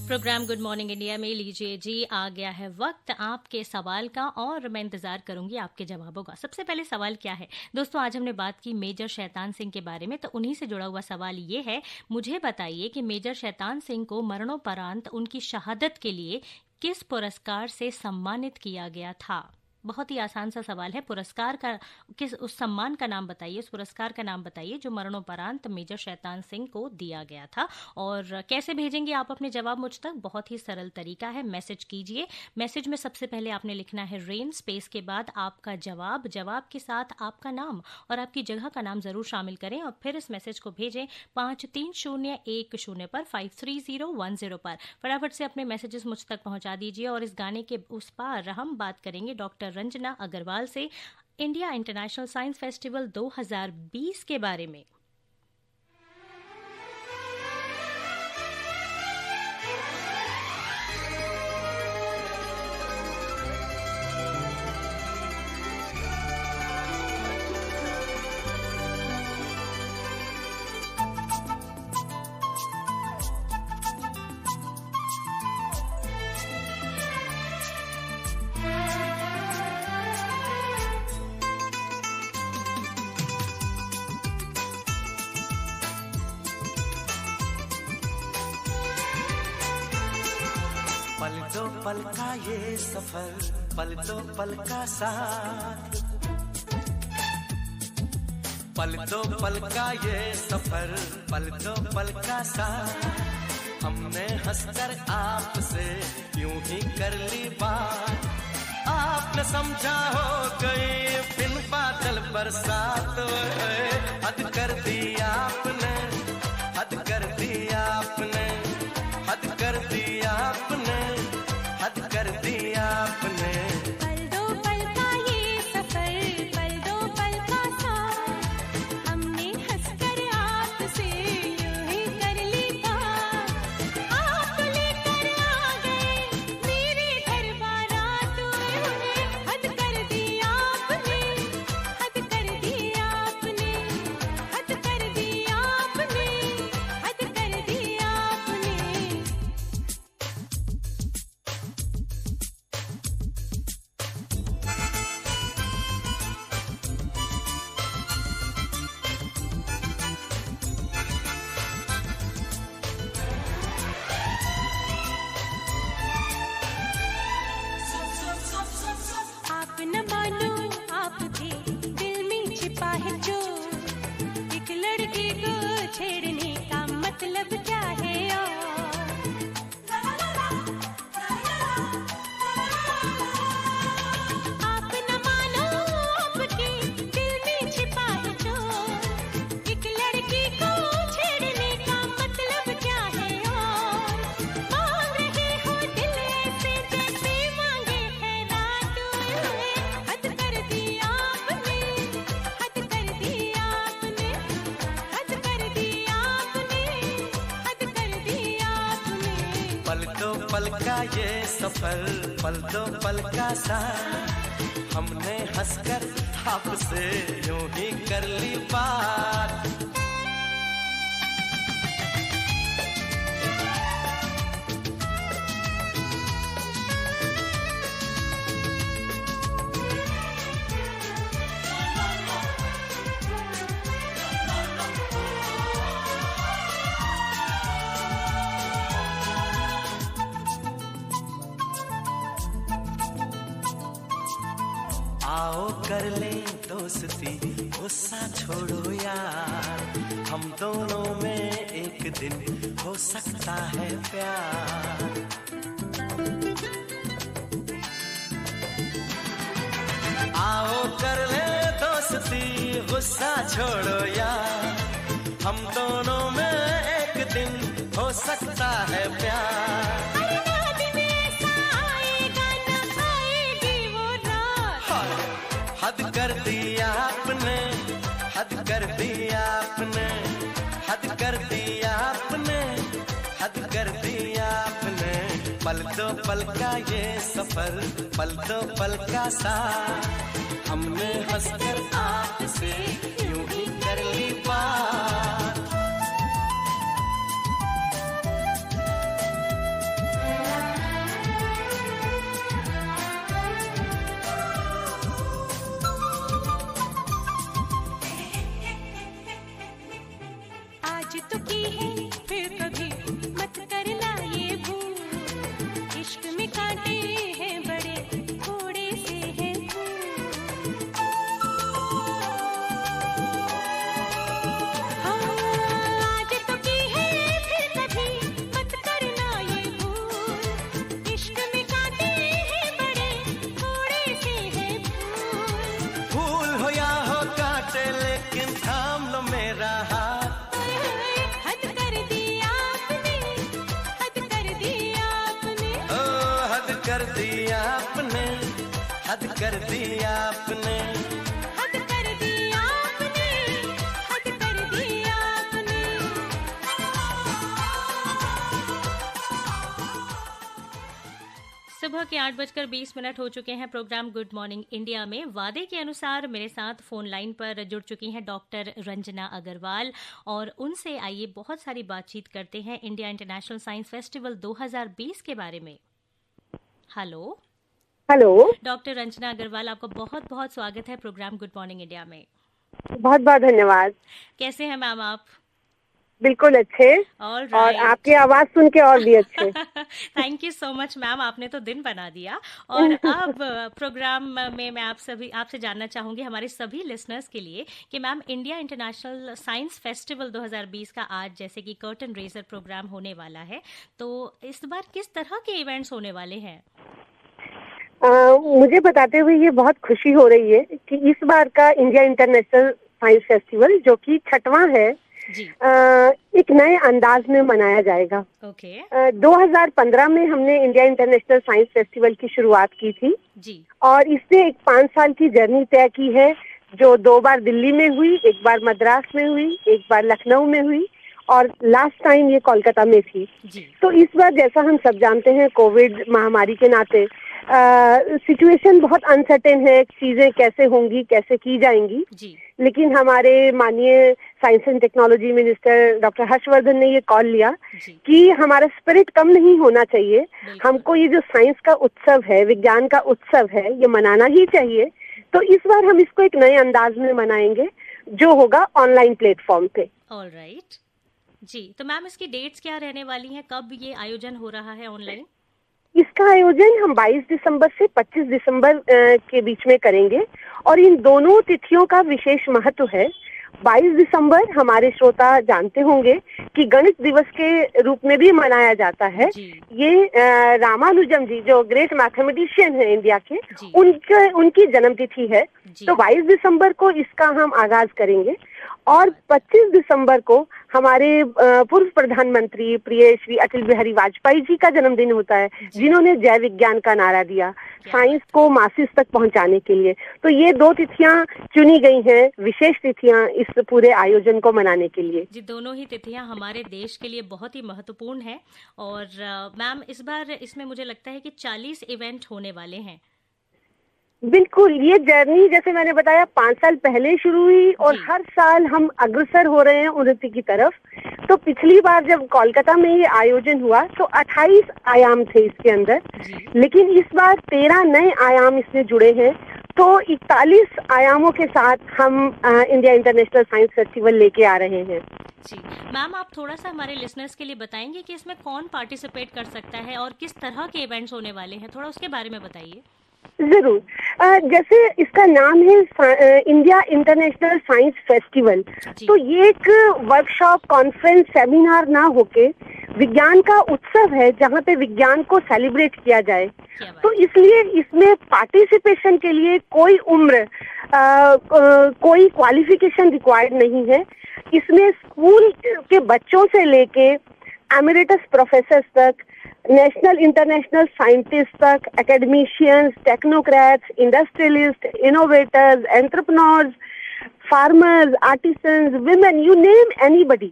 Programme good morning India में लीजिए जी, आ गया है वक्त आपके सवाल का, और मैं इंतजार करूंगी आपके जवाबों का। सबसे पहले सवाल क्या है दोस्तों, आज हमने बात की मेजर शैतान सिंह के बारे में, तो उन्हीं से जुड़ा हुआ सवाल ये है, मुझे बताइए कि मेजर शैतान सिंह को मरणोपरांत उनकी शहादत के लिए किस पुरस्कार से सम्मानित किया गया था। बहुत ही आसान सा सवाल है। पुरस्कार का किस, उस सम्मान का नाम बताइए, उस पुरस्कार का नाम बताइए जो मरणोपरांत मेजर शैतान सिंह को दिया गया था। और कैसे भेजेंगे आप अपने जवाब मुझ तक? बहुत ही सरल तरीका है, मैसेज कीजिए। मैसेज में सबसे पहले आपने लिखना है रेन, स्पेस के बाद आपका जवाब, जवाब के साथ आपका नाम और आपकी जगह का नाम जरूर शामिल करें, और फिर इस मैसेज को भेजें 5301 पर 53010 पर। फटाफट से अपने मैसेजेस मुझ तक पहुंचा दीजिए। और इस गाने के उस पार हम बात करेंगे डॉक्टर रंजना अग्रवाल से इंडिया इंटरनेशनल साइंस फेस्टिवल 2020 के बारे में। पल दो पल का ये सफर, पल दो पल का साथ, पल दो पल का ये सफर, पल दो पल का साथ। हमने हंसकर आपसे यूं ही कर ली बात, आपने समझा हो गई बिन बादल बरसात। हद कर दी आपने, हद कर दी आपने, हद कर दी आपने, हद कर दी आपने। पल दो पल का ये सफर, पल दो पल का साथ, हमने हंसकर आपसे यूं ही कर ली बात। आप लेकर आ गए मेरे घर बारात में, हद कर दी आपने, हद कर दी आपने, पल दो पल का ये सफर, पल दो पल का साथ, हमने हंसकर आपसे यूं ही कर ली बात। आओ कर ले दोस्ती, गुस्सा छोड़ो यार, हम दोनों में एक दिन हो सकता है प्यार। आओ कर ले दोस्ती, गुस्सा छोड़ो यार, हम दोनों में एक दिन हो सकता है प्यार। हद कर दिया आपने, हद कर दिया आपने, हद कर दिया आपने, हद कर दिया आपने। पल दो पल का ये सफर, पल दो पल का साथ, हमने हंसकर आपसे यूं ही कर ली बात। तो की है फिर कभी मत करना ये भूल, इश्क में कांटे हैं बड़े थोड़े से हैं फूल। हाँ, आज तो की है फिर कभी मत करना ये भूल, इश्क में कांटे हैं बड़े थोड़े से हैं फूल। फूल हो या हो कांटे लेकिन थाम लो मेरा हाथ। कर दिया आपने, हद कर दिया आपने, हद कर दिया आपने, हद कर दिया आपने। सुबह के 8:20 हो चुके हैं। प्रोग्राम गुड मॉर्निंग इंडिया में वादे के अनुसार मेरे साथ फोन लाइन पर जुड़ चुकी हैं डॉक्टर रंजना अग्रवाल, और उनसे आइए बहुत सारी बातचीत करते हैं इंडिया इंटरनेशनल साइंस फेस्टिवल 2020 के बारे में। हेलो डॉक्टर रंजना अग्रवाल, आपका बहुत बहुत स्वागत है प्रोग्राम गुड मॉर्निंग इंडिया में। बहुत बहुत धन्यवाद। कैसे हैं मैम आप? बिल्कुल अच्छे, और आपकी आवाज सुन के और भी अच्छे। Thank you so much ma'am, आपने तो दिन बना दिया। और अब प्रोग्राम में मैं आपसे जानना चाहूंगी, हमारे सभी लिसनर्स के लिए, कि ma'am India international science festival 2020 का आज जैसे कि कर्टन रेजर प्रोग्राम होने वाला है, तो इस बार किस तरह के इवेंट्स होने वाले हैं? मुझे बताते हुए ये बहुत खुशी हो रही है कि इस बार का इंडिया इंटरनेशनल साइंस फेस्टिवल, जो कि 6वां है, एक नए अंदाज में मनाया जाएगा। 2015 में हमने इंडिया इंटरनेशनल साइंस फेस्टिवल की शुरुआत की थी जी। और इससे एक 5 साल की जर्नी तय की है, जो 2 बार दिल्ली में हुई, एक बार मद्रास में हुई, एक बार लखनऊ में हुई और लास्ट टाइम ये कोलकाता में थी जी। तो इस बार जैसा हम सब जानते हैं, कोविड महामारी के नाते सिचुएशन बहुत अनसर्टेन है, चीजें कैसे होंगी, कैसे की जाएंगी जी। लेकिन हमारे माननीय science and technology minister doctor Harshvardhan ने ये कॉल लिया कि हमारा स्पिरिट कम नहीं होना चाहिए, हमको ये जो साइंस का उत्सव है, विज्ञान का उत्सव है, ये मनाना ही चाहिए। तो इस बार हम इसको एक नए अंदाज में मनाएंगे, जो होगा ऑनलाइन प्लेटफॉर्म पे। ऑलराइट जी। तो मैम इसकी डेट्स क्या रहने वाली हैं, कब ये आयोजन हो रहा है ऑनलाइन? इसका आयोजन हम 22 दिसंबर से 25 दिसंबर के बीच में करेंगे और इन दोनों तिथियों का विशेष महत्व है। 22 दिसंबर हमारे श्रोता जानते होंगे कि गणित दिवस के रूप में भी मनाया जाता है। ये रामानुजम जी, जो ग्रेट मैथमेटिशियन है इंडिया के, उनकी जन्म तिथि है। तो 22 दिसंबर को इसका हम आगाज करेंगे और 25 दिसंबर को हमारे पूर्व प्रधानमंत्री प्रिय श्री अटल बिहारी वाजपेयी जी का जन्मदिन होता है, जिन्होंने जय विज्ञान का नारा दिया साइंस को मासिस तक पहुंचाने के लिए। तो ये 2 तिथियां चुनी गई हैं, विशेष तिथियां इस पूरे आयोजन को मनाने के लिए। जी, दोनों ही तिथियां हमारे देश के लिए बहुत ही महत्वपूर्ण है। और मैम, इस बार इसमें मुझे लगता है कि 40 इवेंट होने वाले हैं। बिल्कुल, ये जर्नी जैसे मैंने बताया 5 साल पहले शुरू हुई और हर साल हम अग्रसर हो रहे हैं उन्नति की तरफ। तो पिछली बार जब कोलकाता में ये आयोजन हुआ तो 28 आयाम थे इसके अंदर, लेकिन इस बार 13 नए आयाम इसमें जुड़े हैं। तो 41 आयामों के साथ हम इंडिया इंटरनेशनल साइंस फेस्टिवल लेके आ रहे हैं। जी मैम, आप थोड़ा सा हमारे लिसनर्स के लिए बताएंगे कि इसमें कौन पार्टिसिपेट कर सकता है और किस तरह के इवेंट्स होने वाले हैं, थोड़ा उसके बारे में बताइए। जरूर। जैसे इसका नाम है इंडिया इंटरनेशनल साइंस फेस्टिवल, तो ये एक वर्कशॉप, कॉन्फ्रेंस, सेमिनार ना होके विज्ञान का उत्सव है जहाँ पे विज्ञान को सेलिब्रेट किया जाए। तो इसलिए इसमें पार्टिसिपेशन के लिए कोई उम्र, कोई क्वालिफिकेशन रिक्वायर्ड नहीं है। इसमें स्कूल के बच्चों से लेके एमिरेटस प्रोफेसर तक, नेशनल इंटरनेशनल साइंटिस्ट तक, academicians, technocrats, industrialist, innovators, entrepreneurs, farmers, artisans, women, you name anybody,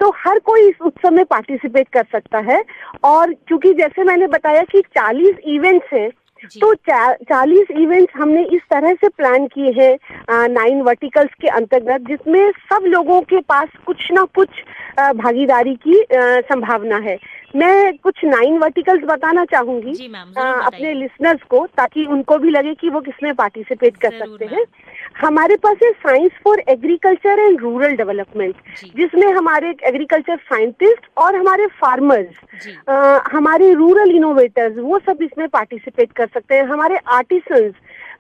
तो हर कोई इस उत्सव में पार्टिसिपेट कर सकता है। और क्योंकि जैसे मैंने बताया कि 40 इवेंट्स हैं, तो 40 इवेंट्स हमने इस तरह से प्लान किए हैं 9 वर्टिकल्स के अंतर्गत, जिसमें सब लोगों के पास कुछ ना कुछ भागीदारी की संभावना है। मैं कुछ 9 वर्टिकल्स बताना चाहूंगी अपने लिसनर्स को, ताकि उनको भी लगे कि वो किसमें पार्टिसिपेट कर सकते हैं। हमारे पास है science for agriculture and rural development, जिसमें हमारे एग्रीकल्चर साइंटिस्ट और हमारे फार्मर्स, हमारे रूरल इनोवेटर्स, वो सब इसमें पार्टिसिपेट कर सकते हैं। हमारे आर्टिसंस,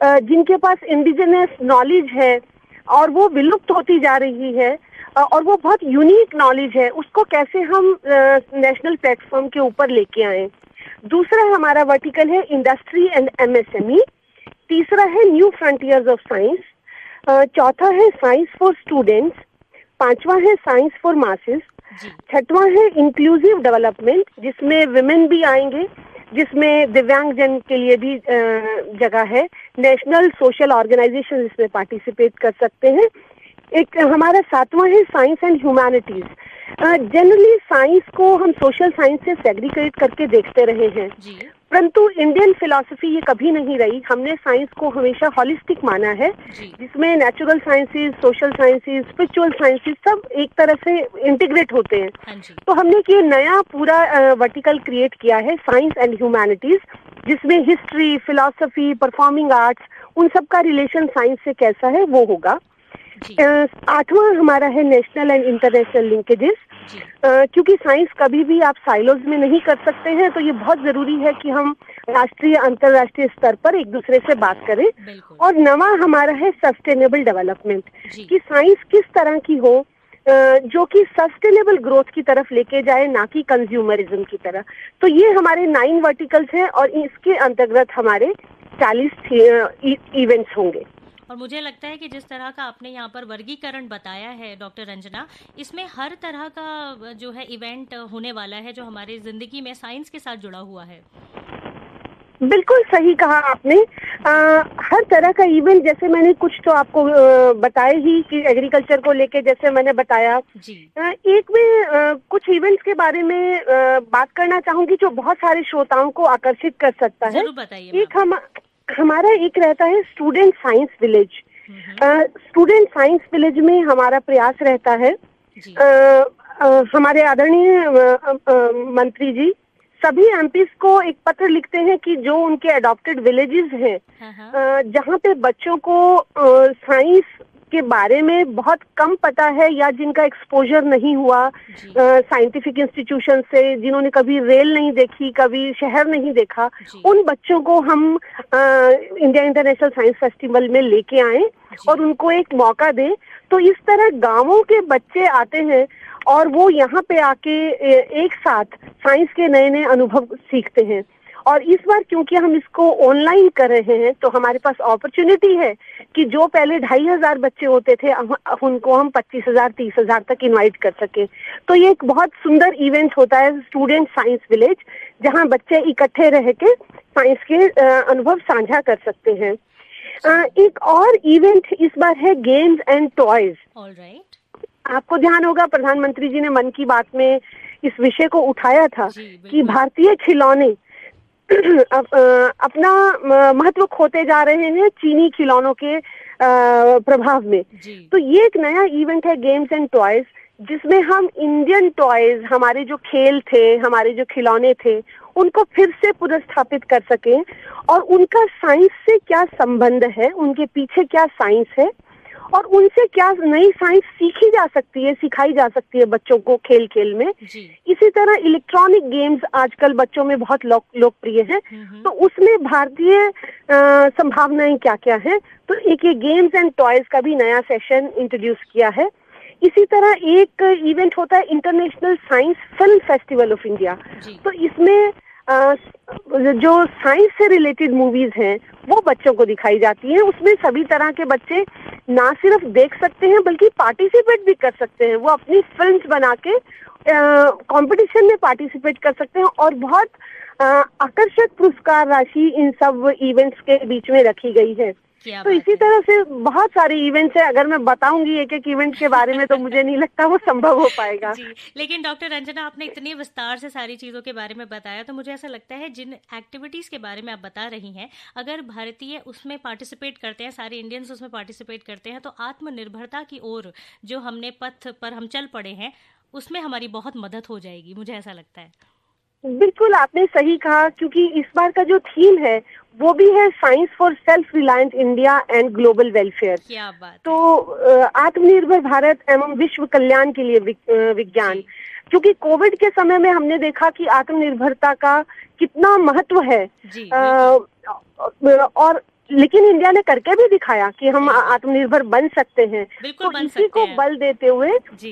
जिनके पास इंडिजिनस नॉलेज है और वो विलुप्त होती जा रही है और वो बहुत यूनिक नॉलेज है, उसको कैसे हम नेशनल प्लेटफॉर्म के ऊपर लेके आए। दूसरा हमारा वर्टिकल है इंडस्ट्री एंड एमएसएमई। तीसरा है न्यू फ्रंटियर्स ऑफ साइंस। चौथा है साइंस फॉर स्टूडेंट्स। 5वां है साइंस फॉर मासेस। 6वां है इंक्लूसिव डेवलपमेंट, जिसमें विमेन भी आएंगे, जिसमें दिव्यांगजन के लिए भी जगह है। नेशनल सोशल ऑर्गेनाइजेशन इसमें पार्टिसिपेट कर सकते हैं। एक हमारा 7वां है science and humanities. Generally science को हम सोशल साइंस से सेग्रीगेट करके देखते रहे हैं, परंतु इंडियन फिलॉसफी ये कभी नहीं रही। हमने साइंस को हमेशा हॉलिस्टिक माना है, जिसमें natural sciences, social sciences, spiritual sciences सब एक तरह से इंटीग्रेट होते हैं। तो हमने ये नया पूरा वर्टिकल क्रिएट किया है साइंस एंड ह्यूमैनिटीज, जिसमें हिस्ट्री, फिलॉसफी, परफॉर्मिंग आर्ट्स, उन सब का रिलेशन साइंस से कैसा है वो होगा। 8वां हमारा है नेशनल एंड इंटरनेशनल लिंकेजेस। क्योंकि साइंस कभी भी आप साइलोज में नहीं कर सकते हैं, तो ये बहुत जरूरी है कि हम राष्ट्रीय अंतर्राष्ट्रीय स्तर पर एक दूसरे से बात करें। और 9वां हमारा है सस्टेनेबल डेवलपमेंट, कि साइंस किस तरह की हो जो कि सस्टेनेबल ग्रोथ की तरफ लेके जाए, ना कि कंज्यूमरिज्म की तरह। तो ये हमारे 9 वर्टिकल्स हैं और इसके अंतर्गत हमारे 40 इवेंट्स होंगे। और मुझे लगता है कि जिस तरह का आपने यहाँ पर वर्गीकरण बताया है डॉक्टर रंजना, इसमें हर तरह का जो है इवेंट होने वाला है जो हमारी जिंदगी में साइंस के साथ जुड़ा हुआ है। बिल्कुल सही कहा आपने। हर तरह का इवेंट, जैसे मैंने कुछ तो आपको बताए ही कि एग्रीकल्चर को लेके जैसे मैंने बताया जी। एक में कुछ इवेंट्स के बारे में बात करना चाहूंगी जो बहुत सारे श्रोताओं को आकर्षित कर सकता है। जरूर बताइए। एक हमारा एक रहता है student science village. Student science village में हमारा प्रयास रहता है, हमारे आदरणीय मंत्री जी सभी एमपीज को एक पत्र लिखते हैं कि जो उनके अडॉप्टेड विलेजेस हैं, जहाँ पे बच्चों को साइंस के बारे में बहुत कम पता है या जिनका एक्सपोजर नहीं हुआ साइंटिफिक इंस्टीट्यूशन से, जिन्होंने कभी रेल नहीं देखी, कभी शहर नहीं देखा, उन बच्चों को हम इंडिया इंटरनेशनल साइंस फेस्टिवल में लेके आए और उनको एक मौका दें। तो इस तरह गांवों के बच्चे आते हैं और वो यहाँ पे आके एक साथ साइंस के नए नए अनुभव सीखते हैं। और इस बार क्योंकि हम इसको ऑनलाइन कर रहे हैं तो हमारे पास अपॉर्चुनिटी है कि जो पहले 2,500 बच्चे होते थे उनको हम 25,000 30,000 तक इनवाइट कर सके। तो ये एक बहुत सुंदर इवेंट होता है स्टूडेंट साइंस विलेज, जहां बच्चे इकट्ठे रह के साइंस के अनुभव साझा कर सकते हैं। एक और इवेंट इस बार है गेम्स एंड टॉयज। ऑलराइट, आपको ध्यान होगा प्रधानमंत्री जी ने मन की बात में इस विषय को उठाया था कि भारतीय खिलौने अपना महत्व खोते जा रहे हैं चीनी खिलौनों के प्रभाव में। तो ये एक नया इवेंट है गेम्स एंड टॉयज, जिसमें हम इंडियन टॉयज, हमारे जो खेल थे, हमारे जो खिलौने थे, उनको फिर से पुनर्स्थापित कर सकें और उनका साइंस से क्या संबंध है, उनके पीछे क्या साइंस है और उनसे क्या नई साइंस सीखी जा सकती है, सिखाई जा सकती है बच्चों को खेल खेल में। इसी तरह इलेक्ट्रॉनिक गेम्स आजकल बच्चों में बहुत लोकप्रिय है, तो उसमें भारतीय संभावनाएं क्या क्या है, तो एक ये गेम्स एंड टॉयज का भी नया सेशन इंट्रोड्यूस किया है। इसी तरह एक इवेंट होता है international science film festival of India. तो इसमें जो साइंस से रिलेटेड मूवीज हैं वो बच्चों को दिखाई जाती हैं। उसमें सभी तरह के बच्चे ना सिर्फ देख सकते हैं बल्कि पार्टिसिपेट भी कर सकते हैं। वो अपनी फिल्म्स बना के कंपटीशन में पार्टिसिपेट कर सकते हैं और बहुत आकर्षक पुरस्कार राशि इन सब इवेंट्स के बीच में रखी गई है। तो इसी तरह से बहुत सारे इवेंट्स हैं। अगर मैं बताऊंगी एक एक इवेंट के बारे में तो मुझे नहीं लगता वो संभव हो पाएगा। जी, लेकिन डॉक्टर रंजना, आपने इतने विस्तार से सारी चीजों के बारे में बताया तो मुझे ऐसा लगता है जिन एक्टिविटीज के बारे में आप बता रही हैं, अगर भारतीय उसमें पार्टिसिपेट करते हैं, सारे इंडियंस उसमें पार्टिसिपेट करते हैं, तो आत्मनिर्भरता की ओर जो हमने पथ पर हम चल पड़े हैं उसमें हमारी बहुत मदद हो जाएगी, मुझे ऐसा लगता है। बिल्कुल आपने सही कहा, क्योंकि इस बार का जो थीम है वो भी है science for self reliant India and global welfare. क्या बात। तो आत्मनिर्भर भारत एवं विश्व कल्याण के लिए विज्ञान, क्योंकि कोविड के समय में हमने देखा कि आत्मनिर्भरता का कितना महत्व है और लेकिन इंडिया ने करके भी दिखाया कि हम आत्मनिर्भर बन सकते हैं। तो इसी को बल देते हुए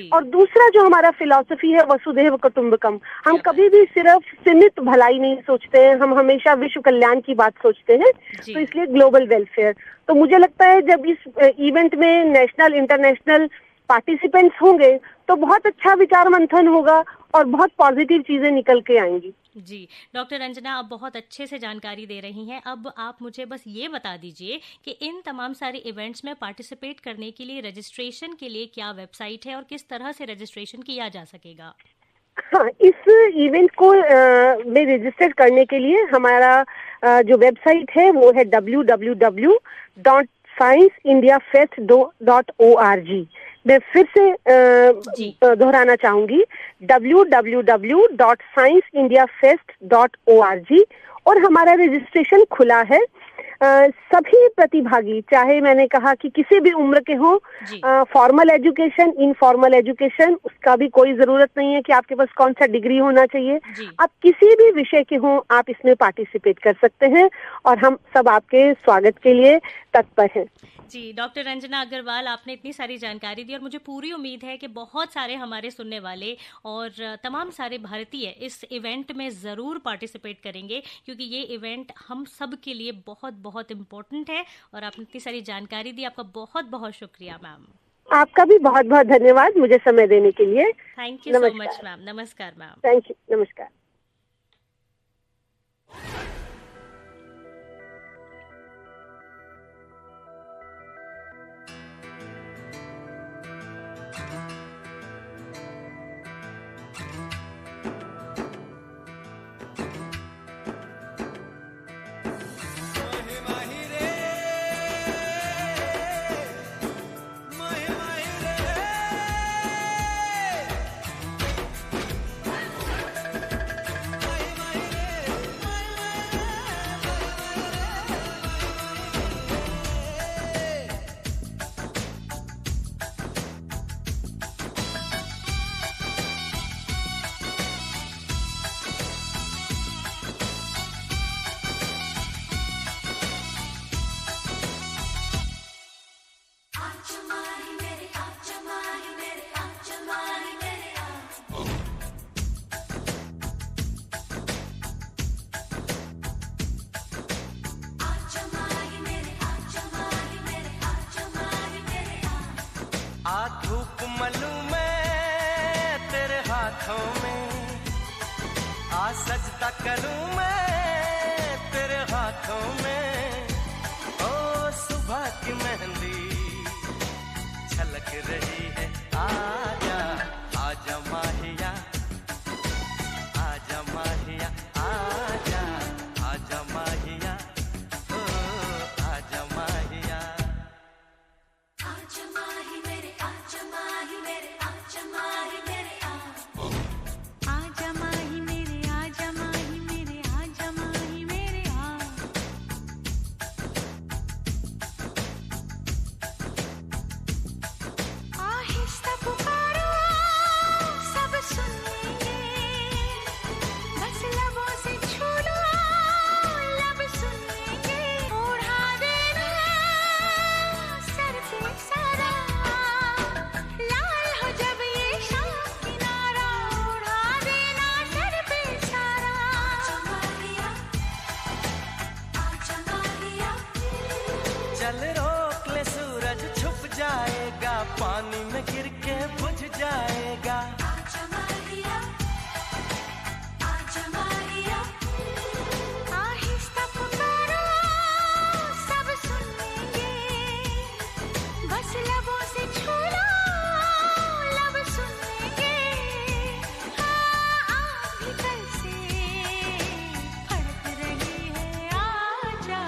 और दूसरा जो हमारा फिलॉसफी है वसुधैव कुटुंबकम, हम कभी भी सिर्फ सीमित भलाई नहीं सोचते हैं, हम हमेशा विश्व कल्याण की बात सोचते हैं। तो इसलिए ग्लोबल वेलफेयर। तो मुझे लगता है जब इस इवेंट में नेशनल इंटरनेशनल पार्टिसिपेंट्स होंगे तो बहुत अच्छा विचार मंथन होगा और बहुत पॉजिटिव चीजें निकल के आएंगी। जी डॉक्टर रंजना, आप बहुत अच्छे से जानकारी दे रही हैं। अब आप मुझे बस ये बता दीजिए कि इन तमाम सारे इवेंट्स में पार्टिसिपेट करने के लिए रजिस्ट्रेशन के लिए क्या वेबसाइट है और किस तरह से रजिस्ट्रेशन किया जा सकेगा? हाँ, इस इवेंट को में रजिस्टर करने के लिए हमारा जो वेबसाइट है वो है www.scienceindiafest.org। मैं फिर से दोहराना चाहूंगी www.scienceindiafest.org। और हमारा रजिस्ट्रेशन खुला है। सभी प्रतिभागी, चाहे मैंने कहा कि किसी भी उम्र के हों, फॉर्मल एजुकेशन, इनफॉर्मल एजुकेशन, उसका भी कोई जरूरत नहीं है कि आपके पास कौन सा डिग्री होना चाहिए। आप किसी भी विषय के हों, आप इसमें पार्टिसिपेट कर सकते हैं और हम सब आपके स्वागत के लिए तत्पर हैं। जी डॉक्टर रंजना अग्रवाल, आपने इतनी सारी जानकारी दी और मुझे पूरी उम्मीद है कि बहुत सारे हमारे सुनने वाले और तमाम सारे भारतीय इस इवेंट में ज़रूर पार्टिसिपेट करेंगे, क्योंकि ये इवेंट हम सब के लिए बहुत बहुत इम्पोर्टेंट है। और आपने इतनी सारी जानकारी दी, आपका बहुत बहुत शुक्रिया मैम। आपका भी बहुत बहुत धन्यवाद मुझे समय देने के लिए। Thank you so much ma'am. नमस्कार मैम। थैंक यू, नमस्कार। आ धूप मलूं मैं तेरे हाथों में, आ सजदा करूं मैं तेरे हाथों में। ओ सुबह की मेहंदी छलक रही है, आजा आजा माहिया, आजा माहिया, आजा आजा माहिया, ओ आजा माहिया। आजा माही मेरे, आजा माही मेरे, आजा माही मेरे, आजा माही मेरे, आजा माही मेरे, आजा माही मेरे, आहिस्ता पुकारो सब सुन लेंगे, बस लबों से छू लो लब सुन लेंगे, ओढ़ा देना सर पे सारा, लाल हो जब ये शाम किनारा, ओढ़ा देना सर पे सारा। आजा माहिया, आजा माहिया, चल रोक ले सूरज छुप जाएगा, पानी में गिर के बुझ जाएगा। आजा माहिया, आजा माहिया, आहिस्ता पुकारो सब सुन लेंगे, बस लबों से छू लो लब सुन लेंगे, हाँ भीतर से फड़क रही है, आजा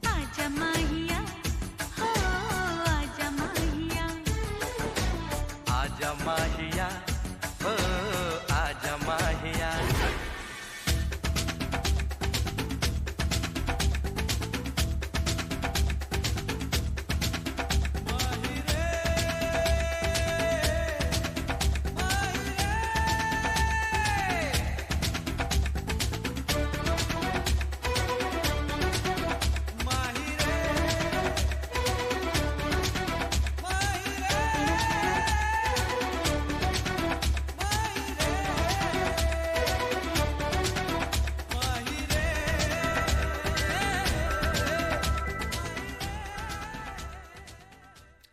आजा माहिया, हो आजा माहिया, आजा माहिया, ओ आजा माहिया।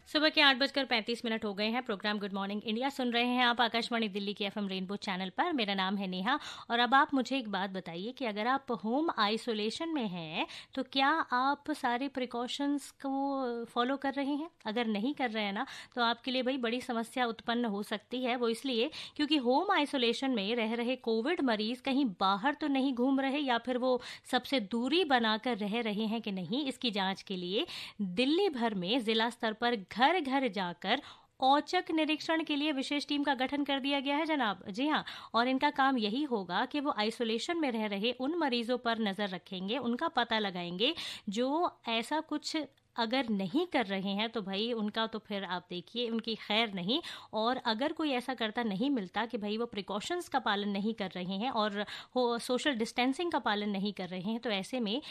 सुबह के 8:35 हो गए हैं। प्रोग्राम गुड मॉर्निंग इंडिया सुन रहे हैं आप आकाशवाणी दिल्ली की एफएम रेनबो चैनल पर। मेरा नाम है नेहा और अब आप मुझे एक बात बताइए कि अगर आप होम आइसोलेशन में हैं तो क्या आप सारे प्रिकॉशंस को फॉलो कर रहे हैं? अगर नहीं कर रहे हैं ना तो आपके लिए भाई बड़ी समस्या उत्पन्न हो सकती है। वो इसलिए क्योंकि होम आइसोलेशन में रह रहे कोविड मरीज कहीं बाहर तो नहीं घूम रहे या फिर वो सबसे दूरी बनाकर रह रहे हैं कि नहीं, इसकी जांच के लिए दिल्ली भर में जिला स्तर पर घर घर जाकर औचक निरीक्षण के लिए विशेष टीम का गठन कर दिया गया है जनाब। जी हाँ, और इनका काम यही होगा कि वो आइसोलेशन में रह रहे उन मरीजों पर नजर रखेंगे, उनका पता लगाएंगे जो ऐसा कुछ अगर नहीं कर रहे हैं तो भाई उनका तो फिर आप देखिए उनकी खैर नहीं। और अगर कोई ऐसा करता नहीं मिलता कि भाई वो प्रिकॉशंस का पालन नहीं कर रहे हैं और सोशल डिस्टेंसिंग का पालन नहीं कर रहे हैं तो ऐसे में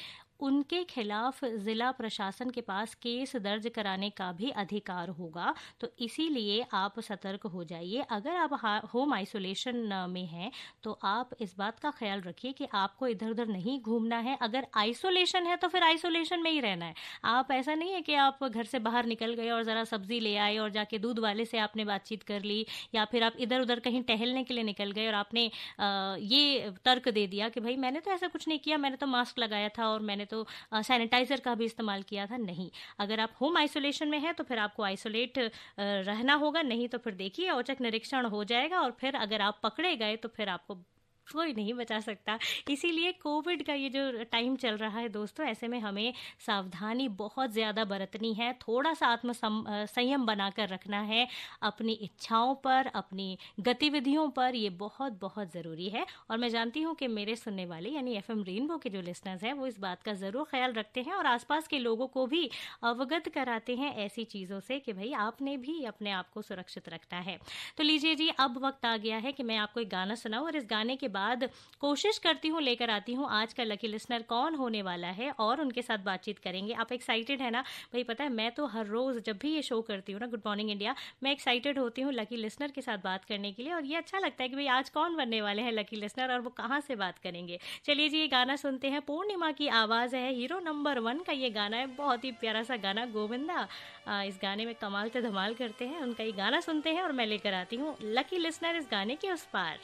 उनके खिलाफ जिला प्रशासन के पास केस दर्ज कराने का भी अधिकार होगा। तो इसीलिए आप सतर्क हो जाइए। अगर आप होम आइसोलेशन में हैं तो आप इस बात का ख्याल रखिए कि आपको इधर उधर नहीं घूमना है। अगर आइसोलेशन है तो फिर आइसोलेशन में ही रहना है। आप ऐसा नहीं है कि आप घर से बाहर निकल गए और ज़रा सब्जी ले आए और जाके दूध वाले से आपने बातचीत कर ली, या फिर आप इधर उधर कहीं टहलने के लिए निकल गए और आपने ये तर्क दे दिया कि भाई मैंने तो ऐसा कुछ नहीं किया, मैंने तो मास्क लगाया था और मैंने तो सैनिटाइजर का भी इस्तेमाल किया था। नहीं, अगर आप होम आइसोलेशन में हैं तो फिर आपको आइसोलेट रहना होगा, नहीं तो फिर देखिए औचक निरीक्षण हो जाएगा और फिर अगर आप पकड़े गए तो फिर आपको कोई नहीं बचा सकता। इसीलिए कोविड का ये जो टाइम चल रहा है दोस्तों, ऐसे में हमें सावधानी बहुत ज़्यादा बरतनी है, थोड़ा सा संयम बनाकर रखना है अपनी इच्छाओं पर, अपनी गतिविधियों पर। ये बहुत बहुत ज़रूरी है और मैं जानती हूँ कि मेरे सुनने वाले यानी एफएम रेनबो के जो लिसनर्स हैं वो इस बात का ज़रूर ख्याल रखते हैं और आसपास के लोगों को भी अवगत कराते हैं ऐसी चीज़ों से कि भाई आपने भी अपने आप को सुरक्षित रखना है। तो लीजिए जी, अब वक्त आ गया है कि मैं आपको एक गाना सुनाऊँ और इस गाने के बाद कोशिश करती हूँ लेकर आती हूँ आज का लकी लिसनर कौन होने वाला है और उनके साथ बातचीत करेंगे। आप एक्साइटेड है ना भाई? पता है मैं तो हर रोज़ जब भी ये शो करती हूँ ना गुड मॉर्निंग इंडिया, मैं एक्साइटेड होती हूँ लकी लिसनर के साथ बात करने के लिए, और ये अच्छा लगता है कि भाई आज कौन बनने वाले हैं लकी लिसनर और वो कहाँ से बात करेंगे। चलिए जी, ये गाना सुनते हैं। पूर्णिमा की आवाज़ है, हीरो नंबर 1 का ये गाना है, बहुत ही प्यारा सा गाना। गोविंदा इस गाने में कमाल से धमाल करते हैं, उनका ये गाना सुनते हैं और मैं लेकर आती हूँ लकी लिसनर इस गाने के उस पार।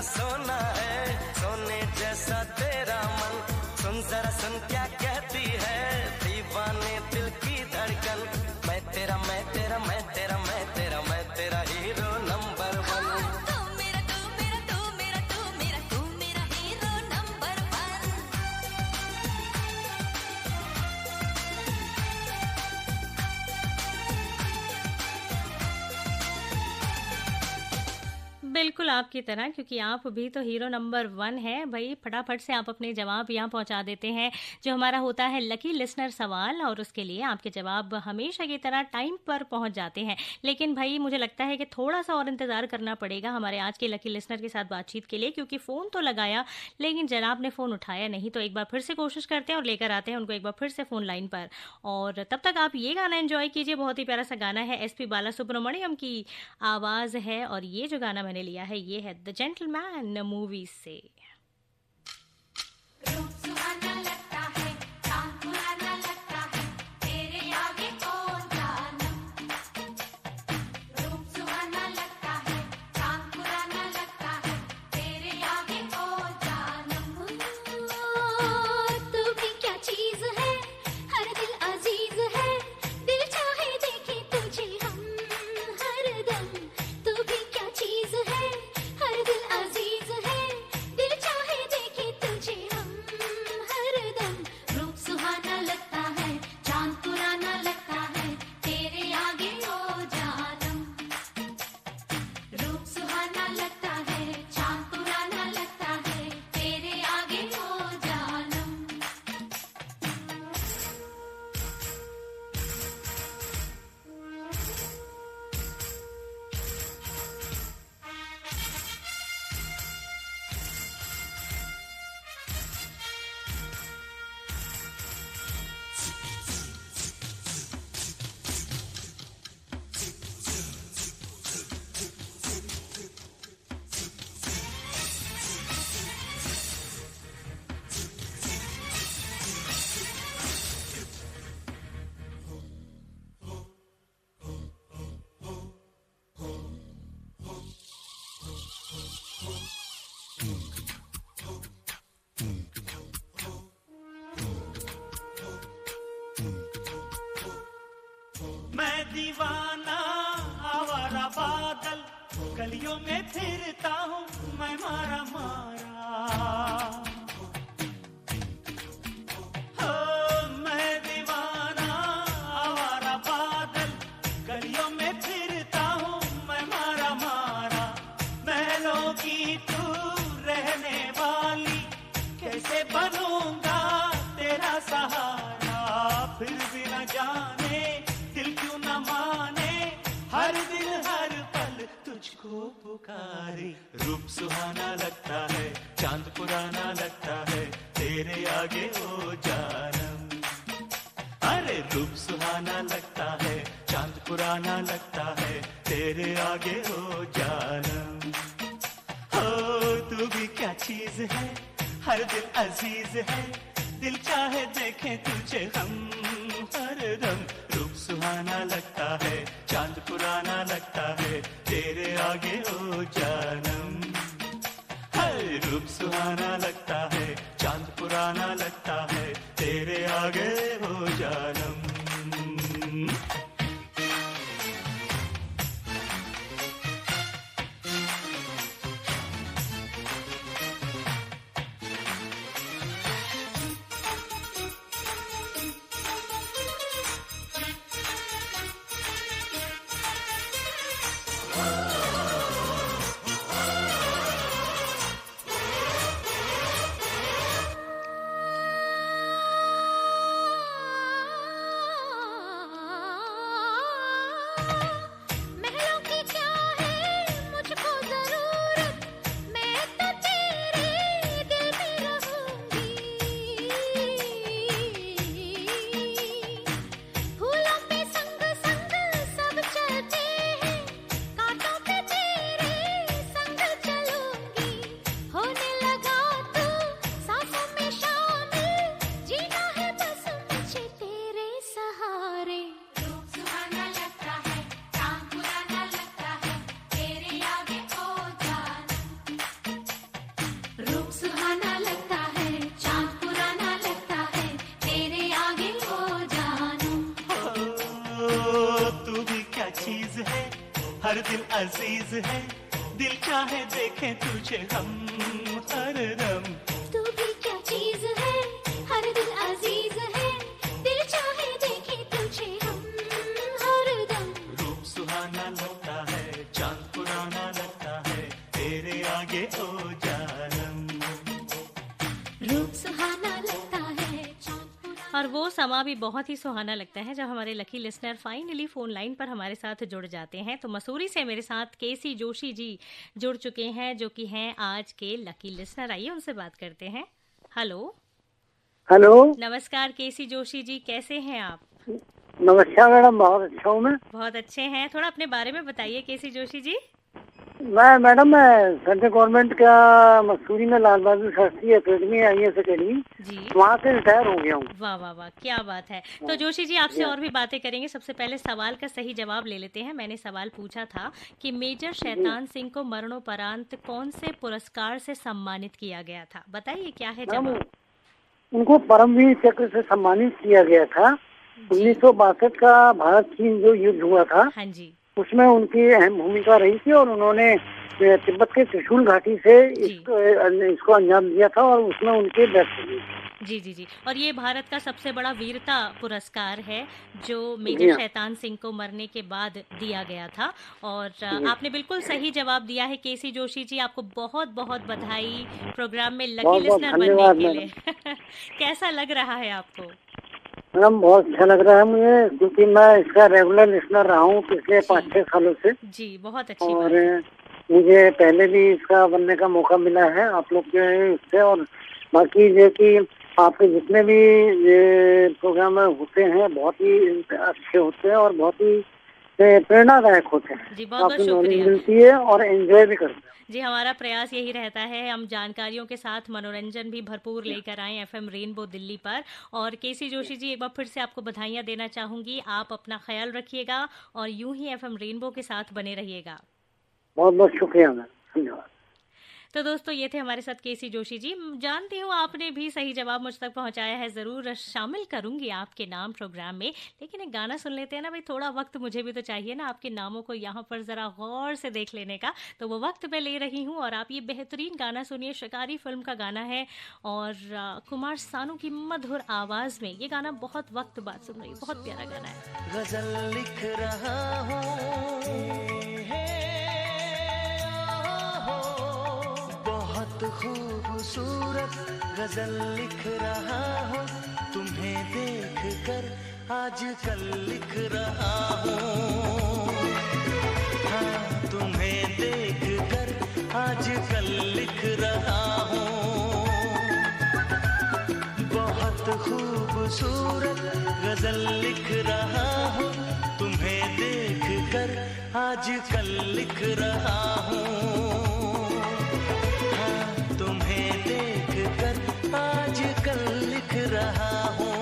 सोना है सोने जैसा तेरा मन, सुन जरा सुन क्या कहती है दीवाने दिल की धड़कन। मैं तेरा मैं तेरा मैं तेरा मैं तेरा मैं तेरा हीरो नंबर 1। बिल्कुल आपकी तरह, क्योंकि आप भी तो हीरो नंबर 1 है भाई। फटाफट से आप अपने जवाब यहाँ पहुँचा देते हैं जो हमारा होता है लकी लिसनर सवाल, और उसके लिए आपके जवाब हमेशा की तरह टाइम पर पहुँच जाते हैं। लेकिन भाई मुझे लगता है कि थोड़ा सा और इंतज़ार करना पड़ेगा हमारे आज के लकी लिसनर के साथ बातचीत के लिए, क्योंकि फ़ोन तो लगाया लेकिन जनाब ने फ़ोन उठाया नहीं। तो एक बार फिर से कोशिश करते हैं और लेकर आते हैं उनको एक बार फिर से फ़ोन लाइन पर। और तब तक आप ये गाना एंजॉय कीजिए, बहुत ही प्यारा सा गाना है, एसपी बालासुब्रमण्यम की आवाज़ है। और ये जो गाना मैंने लिया है ये है द जेंटलमैन मूवी से। दीवाना आवारा बादल, गलियों में फिरता हूँ मैं मारा मारा। हो मैं दीवाना आवारा बादल, गलियों में फिरता हूँ मैं मारा मारा। महलों की तू रहने वाली, कैसे बनूंगा तेरा सहारा। फिर भी न जाने दिल क्यों न माने, हर दिन हर पल तुझको पुकारे। रूप सुहाना लगता है, चांद पुराना लगता है, तेरे आगे ओ जानम। अरे रूप सुहाना लगता है, चांद पुराना लगता है, तेरे आगे ओ जानम। हो तू भी क्या चीज है, हर दिल अजीज है, दिल चाहे देखें तुझे हम हरदम। रूप सुहाना लगता है, चांद पुराना लगता है, तेरे आगे ओ जानम। हर रूप सुहाना लगता है, चांद पुराना लगता है, तेरे आगे ओ जानम। हर दिल अजीज है, दिल चाहे देखें तुझे हम हरदम। तू भी क्या चीज है, हर दिल अजीज है, दिल चाहे देखें तुझे हम हरदम। रूप सुहाना लगता है, चांद पुराना लगता है, तेरे आगे ओ जानम। रूप सुहाना लगता है और वो समा भी बहुत ही सुहाना लगता है जब हमारे lucky listener finally phone line पर हमारे साथ जुड़ जाते हैं। तो मसूरी से मेरे साथ केसी जोशी जी जुड़ चुके हैं, जो कि हैं आज के लकी लिसनर। आइए उनसे बात करते हैं। हेलो हेलो, नमस्कार केसी जोशी जी, कैसे हैं आप? नमस्कार मैडम, बहुत अच्छा हूँ मैं। बहुत अच्छे हैं। थोड़ा अपने बारे में बताइए केसी जोशी जी। मैडम मैं सेंट्रल गवर्नमेंट का मसूरी में Lal Bahadur Shastri academy IAS academy जी, वहाँ से रिटायर हो गया हूँ। वाह वाह वाह, क्या बात है। तो जोशी जी आपसे और भी बातें करेंगे। सबसे पहले सवाल का सही जवाब ले लेते हैं। मैंने सवाल पूछा था कि मेजर शैतान सिंह को मरणोपरांत कौन से पुरस्कार से सम्मानित किया गया था? बताइए क्या है जवाब। उनको परमवीर चक्र से सम्मानित किया गया था। 1962 का भारत चीन जो युद्ध हुआ था, हाँ जी, उसमें उनकी अहम भूमिका रही थी और उन्होंने तिब्बत के त्रिशूल घाटी से इसको अंजाम दिया था और उसमें उनके डेथ हुई। जी जी जी। और ये भारत का सबसे बड़ा वीरता पुरस्कार है जो मेजर शैतान सिंह को मरने के बाद दिया गया था। और आपने बिल्कुल सही जवाब दिया है केसी जोशी जी। आपको बहुत बहुत बधाई प्रोग्राम में लकी लिसनर बनने के लिए। कैसा लग रहा है आपको? मैडम बहुत अच्छा लग रहा है मुझे, क्योंकि मैं इसका रेगुलर लिसनर रहा हूँ पिछले 5-6 सालों से। जी, बहुत अच्छी और बात। मुझे पहले भी इसका बनने का मौका मिला है आप लोग के इससे। और बाकी ये कि आपके जितने भी ये प्रोग्राम होते हैं बहुत ही अच्छे होते हैं और बहुत ही प्रेरणादायक होते हैं। जी, बहुत बहुत काफी नॉलेज शुक्रिया मिलती है और एंजॉय भी करते हैं। जी। हमारा प्रयास यही रहता है, हम जानकारियों के साथ मनोरंजन भी भरपूर लेकर आएं FM रेनबो दिल्ली पर। और केसी जोशी जी, एक बार फिर से आपको बधाइयां देना चाहूंगी। आप अपना ख्याल रखिएगा और यूं ही FM रेनबो के साथ बने रहिएगा। बहुत बहुत शुक्रिया मैम, धन्यवाद। तो दोस्तों ये थे हमारे साथ केसी जोशी जी। जानती हूँ आपने भी सही जवाब मुझ तक पहुंचाया है, ज़रूर शामिल करूंगी आपके नाम प्रोग्राम में। लेकिन एक गाना सुन लेते हैं ना भाई, थोड़ा वक्त मुझे भी तो चाहिए ना आपके नामों को यहाँ पर ज़रा गौर से देख लेने का। तो वो वक्त मैं ले रही हूँ और आप ये बेहतरीन गाना सुनिए। शिकारी फिल्म का गाना है और कुमार सानू की मधुर आवाज़ में ये गाना बहुत वक्त बाद सुन रही हूँ। बहुत प्यारा गाना है। गजल लिख रहा हूँ, बहुत खूबसूरत गजल लिख रहा हूँ, तुम्हें देख कर आजकल लिख रहा हूँ। हाँ, तुम्हें देख कर आजकल लिख रहा हूँ। बहुत खूबसूरत गजल लिख रहा हूँ, तुम्हें देख कर आजकल लिख रहा हूँ। तुम्हें देख कर आजकल लिख रहा हूँ।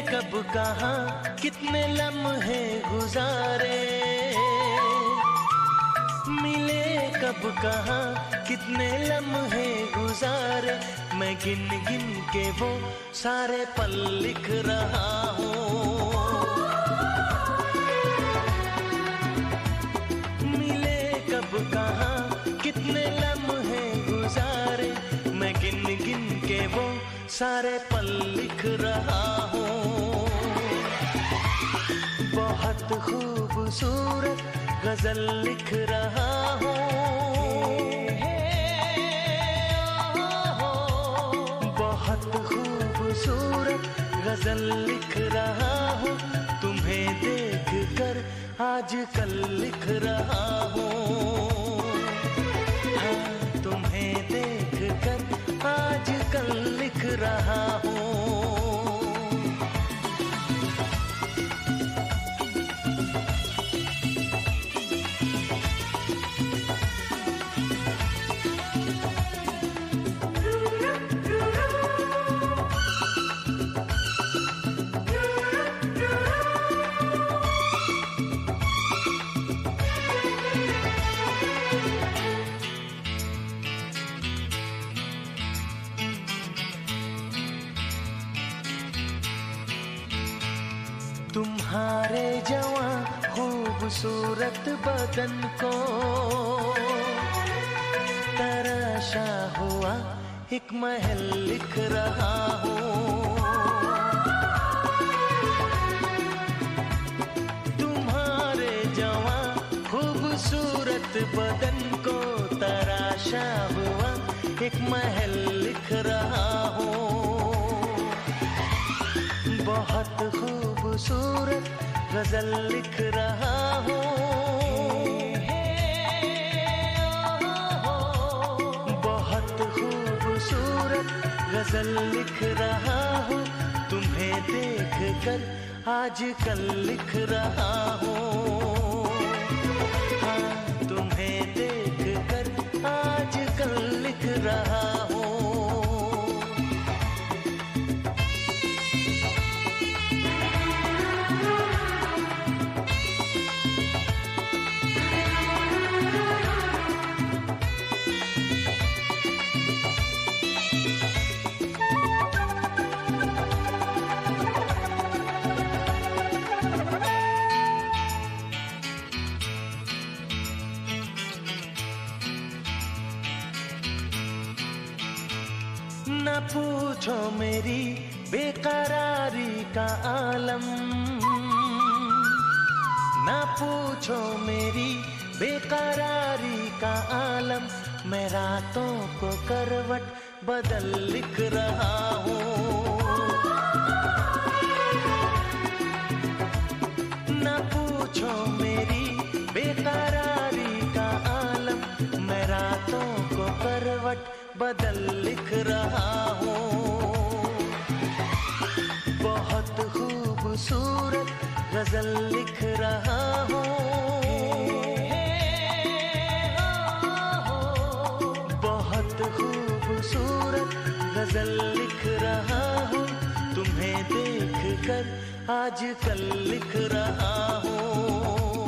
कब कहाँ कितने लम्हे गुजारे, मिले कब कहाँ कितने लम्हे गुजारे, मैं गिन गिन के वो सारे पल लिख रहा हूँ। मिले कब कहाँ कितने लम्हे गुजारे, मैं गिन गिन के वो सारे पल लिख रहा हूँ। बहुत खूबसूरत गजल लिख रहा हूँ। बहुत खूबसूरत गजल लिख रहा हूँ, तुम्हें देख कर आजकल लिख रहा हूँ। हाँ, तुम्हें देख कर आजकल लिख रहा हूँ। तुम्हारे जवां खूबसूरत बदन को तराशा हुआ एक महल लिख रहा हूँ। तुम्हारे जवां खूबसूरत बदन को तराशा हुआ एक महल लिख रहा हूँ। बहुत खूबसूरत गजल लिख रहा हूँ। बहुत खूबसूरत गजल लिख रहा हूँ। तुम्हें देख कर आजकल लिख रहा हूँ। हाँ, तुम्हें देख कर आजकल लिख रहा हूँ। न पूछो मेरी बेकरारी का आलम, न पूछो मेरी बेकरारी का आलम। मैं रातों को करवट बदल लिख रहा हूँ। न पूछो मेरी बेकरारी का आलम। मैं रातों को करवट बदल लिख रहा हूँ। बहुत खूबसूरत गजल लिख रहा हूँ। बहुत खूबसूरत गजल लिख रहा हूँ। तुम्हें देख कर आजकल लिख रहा हूँ।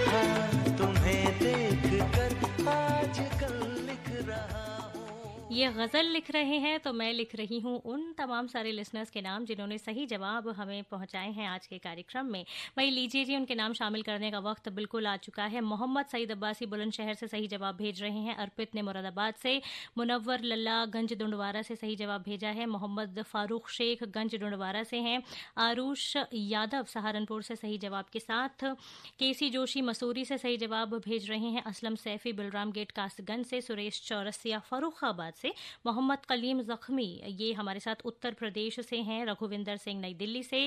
हाँ, तुम्हें देख कर आजकल लिख रहा हूँ। ये गज़ल लिख रहे हैं तो मैं लिख रही हूँ उन तमाम सारे लिसनर्स के नाम जिन्होंने सही जवाब हमें पहुँचाए हैं आज के कार्यक्रम में। वही लीजिए जी, उनके नाम शामिल करने का वक्त बिल्कुल आ चुका है। मोहम्मद सईद अब्बासी बुलंदशहर से सही जवाब भेज रहे हैं। अर्पित ने मुरादाबाद से, मुनव्वर लल्ला गंज डुंडवारा से सही जवाब भेजा है। मोहम्मद फारूक शेख गंज डुंडवारा से हैं। आरुष यादव सहारनपुर से सही जवाब के साथ, केसी जोशी मसूरी से सही जवाब भेज रहे हैं। असलम सैफी बिलराम गेट कासगंज से, सुरेश चौरसिया फर्रुखाबाद से, मोहम्मद कलीम जख्मी ये हमारे साथ उत्तर प्रदेश से हैं। रघुविंदर सिंह नई दिल्ली से,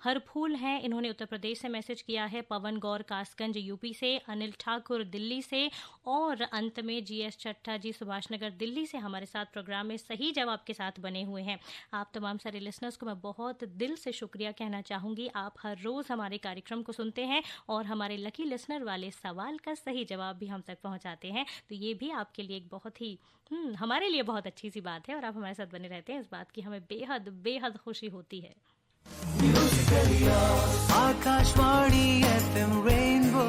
हरफूल हैं, इन्होंने उत्तर प्रदेश से मैसेज किया है। पवन गौर कासगंज यूपी से, अनिल ठाकुर दिल्ली से, और अंत में जीएस चट्टा जी सुभाष नगर दिल्ली से हमारे साथ प्रोग्राम में सही जवाब के साथ बने हुए हैं। आप तमाम सारे लिसनर्स को मैं बहुत दिल से शुक्रिया कहना चाहूँगी। आप हर रोज़ हमारे कार्यक्रम को सुनते हैं और हमारे लकी लिसनर वाले सवाल का सही जवाब भी हम तक पहुँचाते हैं। तो ये भी आपके लिए एक बहुत ही हमारे लिए बहुत अच्छी सी बात है और आप हमारे साथ बने रहते हैं, इस बात की हमें बेहद बेहद खुशी होती है। Akashvani FM rainbow.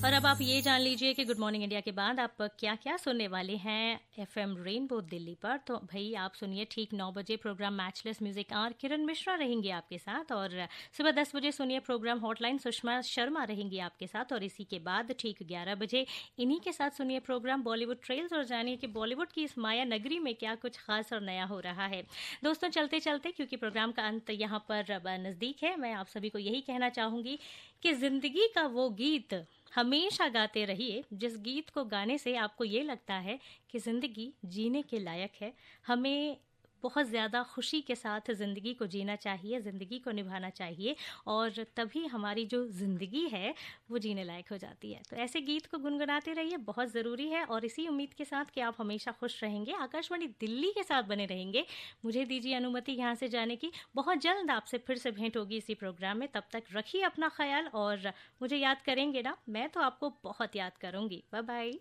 और अब आप ये जान लीजिए कि गुड मॉर्निंग इंडिया के बाद आप क्या क्या सुनने वाले हैं FM रेनबो दिल्ली पर। तो भाई आप सुनिए ठीक 9 बजे प्रोग्राम मैचलेस म्यूजिक आर किरण मिश्रा रहेंगी आपके साथ, और सुबह 10 बजे सुनिए प्रोग्राम हॉटलाइन सुषमा शर्मा रहेंगी आपके साथ, और इसी के बाद ठीक 11 बजे इन्हीं के साथ सुनिए प्रोग्राम बॉलीवुड ट्रेल्स और जानिए कि बॉलीवुड की इस माया नगरी में क्या कुछ खास और नया हो रहा है। दोस्तों चलते चलते क्योंकि प्रोग्राम का अंत यहाँ पर नज़दीक है, मैं आप सभी को यही कहना चाहूँगी कि ज़िंदगी का वो गीत हमेशा गाते रहिए जिस गीत को गाने से आपको ये लगता है कि ज़िंदगी जीने के लायक है। हमें बहुत ज़्यादा खुशी के साथ ज़िंदगी को जीना चाहिए, ज़िंदगी को निभाना चाहिए, और तभी हमारी जो ज़िंदगी है वो जीने लायक हो जाती है। तो ऐसे गीत को गुनगुनाते रहिए, बहुत ज़रूरी है, और इसी उम्मीद के साथ कि आप हमेशा खुश रहेंगे, आकाशवाणी दिल्ली के साथ बने रहेंगे, मुझे दीजिए अनुमति यहाँ से जाने की। बहुत जल्द आपसे फिर से भेंट होगी इसी प्रोग्राम में। तब तक रखिए अपना ख्याल, और मुझे याद करेंगे ना, मैं तो आपको बहुत याद करूँगी। Bye bye.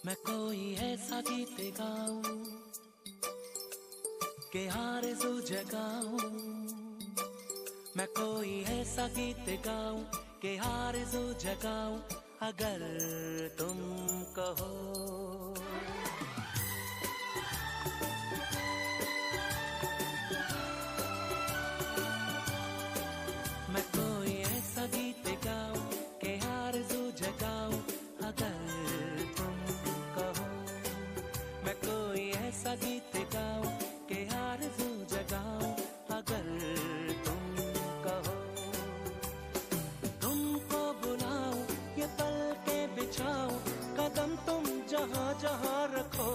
मैं कोई ऐसा गीत गाऊं के आरज़ू जगाऊं, मैं कोई ऐसा गीत गाऊं के आरज़ू जगाऊं, अगर तुम कहो। मैं कोई ऐसा गीत गाऊं के आरज़ू जगाऊं, अगर तुम कहो। मैं कोई ऐसा गीत गाऊं के आरज़ू जगाऊं, अगर तुम कहो। तुमको बुलाऊं ये पलके बिछाऊं, कदम तुम जहां जहां रखो।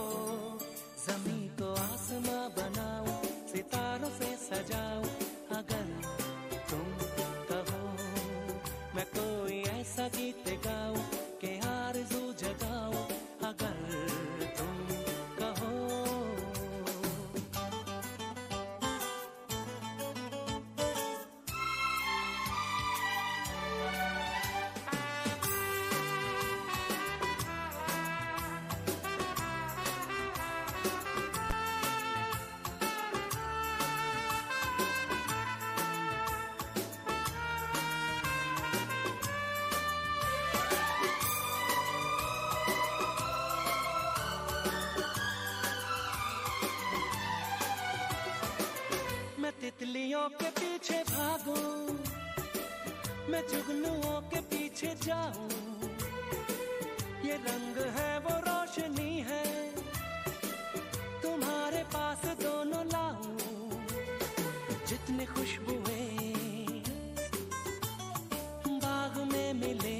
ज़मीं को आसमां बनाऊं, सितारों से सजाऊं, अगर तुम कहो। मैं कोई ऐसा गीत गाऊं के आरज़ू जगाऊं, अगर तुम कहो। मैं तितलियों के पीछे भागूं, मैं जुगनुओं के पीछे जाऊं, ये रंग है वो रोशनी है, तुम्हारे पास दोनों लाऊं। जितनी खुशबुएं बाग में मिले,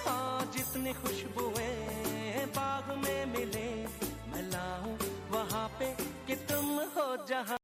हाँ जितनी खुशबुएं बाग में मिले, मैं लाऊं वहाँ पे कि तुम हो जहाँ।